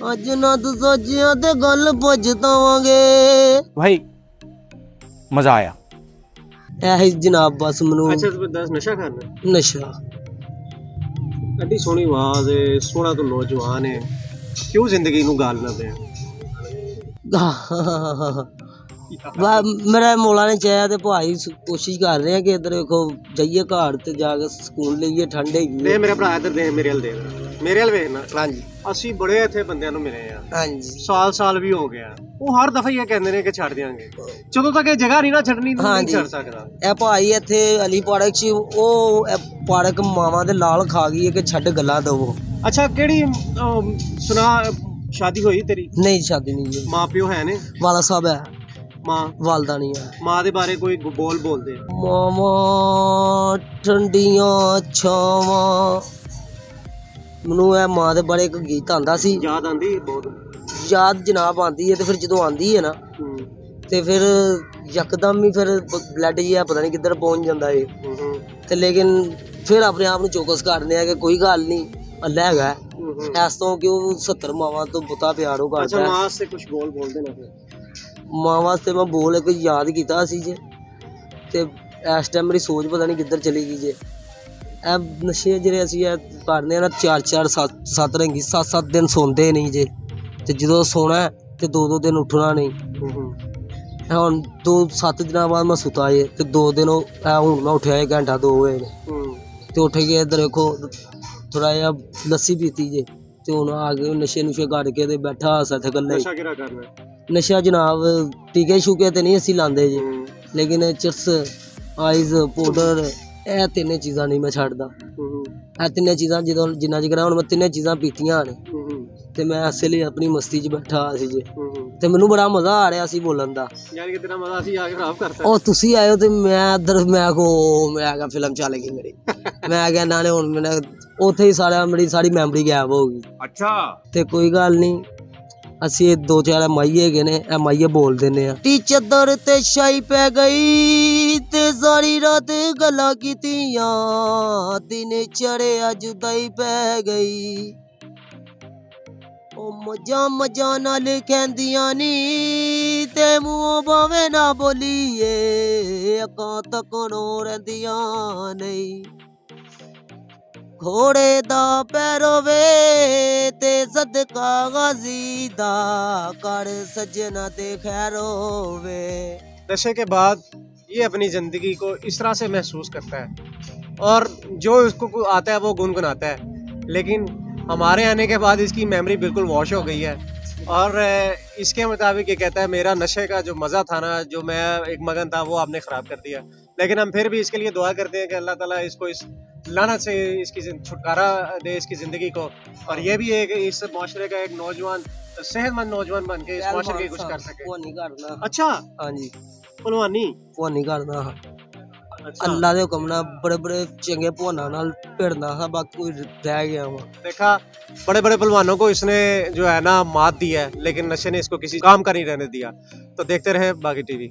अज ना तू सोचिया ते गल पछतावांगे।
भाई मजा आया
ऐ जनाब, बस मनु।
अच्छा तो दस नशा करना?
नशा
एडी सोहनी आवाज है, सोहना तो नौजवान है, क्यों जिंदगी नू गालना पे?
मेरा मौला ने चाहे तो भाई कोशिश कर रहे हैं कि इधर देखो जाइए घर ते जाके सुकून लईए, ठंड हैगी।
दे मेरा भरा इधर दे, मेरे हल दे, मेरे हल वेखना। हां जी, ਅਸੀਂ ਬੜੇ ਇੱਥੇ ਬੰਦਿਆਂ ਨੂੰ ਮਿਲੇ ਆ।
ਹਾਂਜੀ,
ਸਾਲ ਵੀ ਹੋ ਗਿਆ, ਉਹ ਹਰ ਦਫਾ ਇਹ ਕਹਿੰਦੇ ਨੇ ਕਿ ਛੱਡ ਦਿਆਂਗੇ, ਜਦੋਂ ਤੱਕ ਇਹ ਜਗ੍ਹਾ ਨਹੀਂ ਨਾ ਛੱਡਣੀ ਨਹੀਂ ਛੱਡ ਸਕਦਾ।
ਇਹ ਭਾਈ ਇੱਥੇ ਅਲੀ ਪਾੜਕ ਚ ਉਹ ਪਾੜਕ ਮਾਵਾਂ ਦੇ ਲਾਲ ਖਾ ਗਈ ਹੈ ਕਿ ਛੱਡ ਗੱਲਾਂ ਦਵੋ।
ਅੱਛਾ, ਕਿਹੜੀ ਸੁਣਾ, शादी हुई तेरी?
नहीं, शादी नहीं है।
माँ प्यो है ने?
वाला साहब है,
माँ
वालदा नहीं है।
माँ दे बारे कोई बोल दे।
मामा ठंडियां छावां, ਮੈਨੂੰ ਇਹ ਮਾਂ ਦੇ ਬਾਰੇ ਇੱਕ ਗੀਤ ਆਂਦਾ ਸੀ।
ਯਾਦ ਆਂਦੀ ਬਹੁਤ?
ਯਾਦ ਜਨਾਬ ਆਂਦੀ ਹੈ, ਤੇ ਫਿਰ ਜਦੋਂ ਆਂਦੀ ਹੈ ਨਾ ਤੇ ਫਿਰ ਯਕਦਮ ਹੀ ਫਿਰ ਬਲੱਡ ਜਿਹਾ ਪਤਾ ਨਹੀਂ ਕਿੱਧਰ ਪਹੁੰਚ ਜਾਂਦਾ ਏ। ਤੇ ਲੇਕਿਨ ਫਿਰ ਆਪਣੇ ਆਪ ਨੂੰ ਚੌਕਸ ਕਰਦੇ ਆ ਕਿ ਕੋਈ ਗੱਲ ਨਹੀਂ, अलग है इस तो कि 70 मावां तो बुता प्यार हो
अच्छा
करता
मां से कुछ बोल देना फिर
ਮਾਂ ਵਾਸਤੇ ਮੈਂ ਬੋਲ ਕੇ ਯਾਦ ਕੀਤਾ ਸੀ ਜੇ ਤੇ ਇਸ ਟਾਈਮ ਮੇਰੀ ਸੋਚ ਪਤਾ ਨਹੀਂ ਕਿੱਧਰ ਚਲੀ ਗਈ ਜੇ ਇਹ ਨਸ਼ੇ ਜਿਹੜੇ ਅਸੀਂ ਇਹ ਕਰਨੇ ਆ ਨਾ 4-4 7 ਰੰਗੀ 7-7 ਦਿਨ ਸੌਂਦੇ ਨਹੀਂ ਜੇ ਤੇ ਜਦੋਂ ਸੋਣਾ ਤੇ 2-2 ਦਿਨ ਉੱਠਣਾ ਨਹੀਂ ਹੁਣ 7 ਦਿਨਾਂ ਬਾਅਦ ਮੈਂ ਸੁੱਤਾ ਜੇ ਤੇ 2 ਦਿਨ ਹੁਣ ਮੈਂ ਉੱਠਿਆ 1 ਘੰਟਾ 2 ਹੋਏ ਨੇ ਤੇ ਉੱਠ ਕੇ ਇੱਧਰ ਦੇਖੋ ਥੋੜਾ ਜਿਹਾ ਲੱਸੀ ਪੀਤੀ ਜੇ ਤੇ ਹੁਣ ਆ ਕੇ ਨਸ਼ੇ ਨੁਸ਼ੇ ਕਰਕੇ ਤੇ ਬੈਠਾ ਹੱਸ ਇੱਥੇ ਗੱਲਾਂ
ਨਸ਼ਾ ਕਿਹੜਾ ਕਰਨਾ
ਨਸ਼ਾ ਜਨਾਬ ਟੀਕੇ ਸ਼ੂਕੇ ਤੇ ਨਹੀਂ ਅਸੀਂ ਲਾਉਂਦੇ ਜੀ ਲੇਕਿਨ ਚਿਰਸ ਆਈਜ਼ ਪਾਊਡਰ ਇਹ ਤਿੰਨੇ ਚੀਜ਼ਾਂ ਨਹੀਂ ਮੈਂ ਛੱਡਦਾ ਇਹ ਤਿੰਨੇ ਚੀਜ਼ਾਂ ਜਦੋਂ ਜਿੰਨਾ ਜਿਗਰਾ ਹੁਣ ਮੈਂ ਤਿੰਨੇ ਚੀਜ਼ਾਂ ਪੀਤੀਆਂ ਨੇ ਤੇ ਮੈਂ ਇਸੇ ਲਈ ਆਪਣੀ ਮਸਤੀ 'ਚ ਬੈਠਾ ਸੀ ਜੀ ਤੇ ਮੈਨੂੰ ਬੜਾ ਮਜ਼ਾ ਆ ਰਿਹਾ ਸੀ ਬੋਲਣ ਦਾ
ਯਾਨੀ ਕਿ ਤੇਰਾ ਮਜ਼ਾ ਅਸੀਂ ਆ ਕੇ ਖਰਾਬ ਕਰਤਾ
ਉਹ ਤੁਸੀਂ ਆਇਓ ਤੇ ਮੈਂ ਇੱਧਰ ਮੈਂ ਕਿਹਾ ਫਿਲਮ ਚੱਲ ਗਈ ਮੇਰੀ ਮੈਂ ਕਿਹਾ ਨਾਲੇ ਹੁਣ ਮੈਂ ਉੱਥੇ ਹੀ ਮੇਰੀ ਸਾਰੀ ਮੈਮਰੀ ਗਾਇਬ ਹੋ ਗਈ
ਅੱਛਾ
ਤੇ ਕੋਈ ਗੱਲ ਨਹੀਂ ਅਸੀਂ 2-4 ਮਾਈਏ ਹੈਗੇ ਨੇ ਇਹ ਮਾਈਏ ਬੋਲ ਦਿੰਦੇ ਆ ਟੀ ਚੱਦਰ ਤੇ ਛਾਈ ਪੈ ਗਈ ਤੇ ਸਾਰੀ ਰਾਤ ਗੱਲਾਂ ਕੀਤੀਆਂ ਦਿਨ ਚੜਿਆ ਜੁਦਾਈ ਪੈ ਗਈ ਉਹ ਮਜਾਂ ਨਾਲ ਕਹਿੰਦੀਆਂ ਨੀ ਤੇ ਮੂੰਹੋਂ ਭਾਵੇਂ ਨਾ ਬੋਲੀਏ ਅੱਖਾਂ ਤੱਕਣੋਂ ਰਹਿੰਦੀਆਂ ਨਹੀਂ ਘੋੜੇ ਦਾ ਪੈਰੋਵੇ ਤੇ ਸਦਕਾ ਗਾਜ਼ੀ ਦਾ ਕਰ सजना ते खैर होवे।
नशे के बाद ये अपनी ज़िंदगी को इस तरह से महसूस करता है और जो उसको आता है वो गुनगुनाता है, लेकिन हमारे आने के बाद इसकी मेमोरी बिल्कुल वॉश हो गई है और इसके मुताबिक ये कहता है मेरा नशे का जो मज़ा था ना, जो मैं एक मगन था, वो आपने ख़राब कर दिया। लेकिन हम फिर भी इसके लिए दुआ करते हैं कि अल्लाह ताला इसको इस लानत से इसकी छुटकारा दे इसकी ज़िंदगी को, और ये भी एक इस माशरे का एक नौजवान सेहतमंद नौजवान बन के इस माशरे की कुछ कर सके। अच्छा
हाँ जी,
भलवानी
नहीं करना अल्लाह दे हुक्म नाल बड़े बड़े चंगे भवाना नाल भिड़ना था, बाकी कोई रह गया वहाँ।
देखा बड़े बड़े पहलवानों को इसने जो है ना मात दी है, लेकिन नशे ने इसको किसी काम का नहीं रहने दिया। तो देखते रहे बागी टीवी।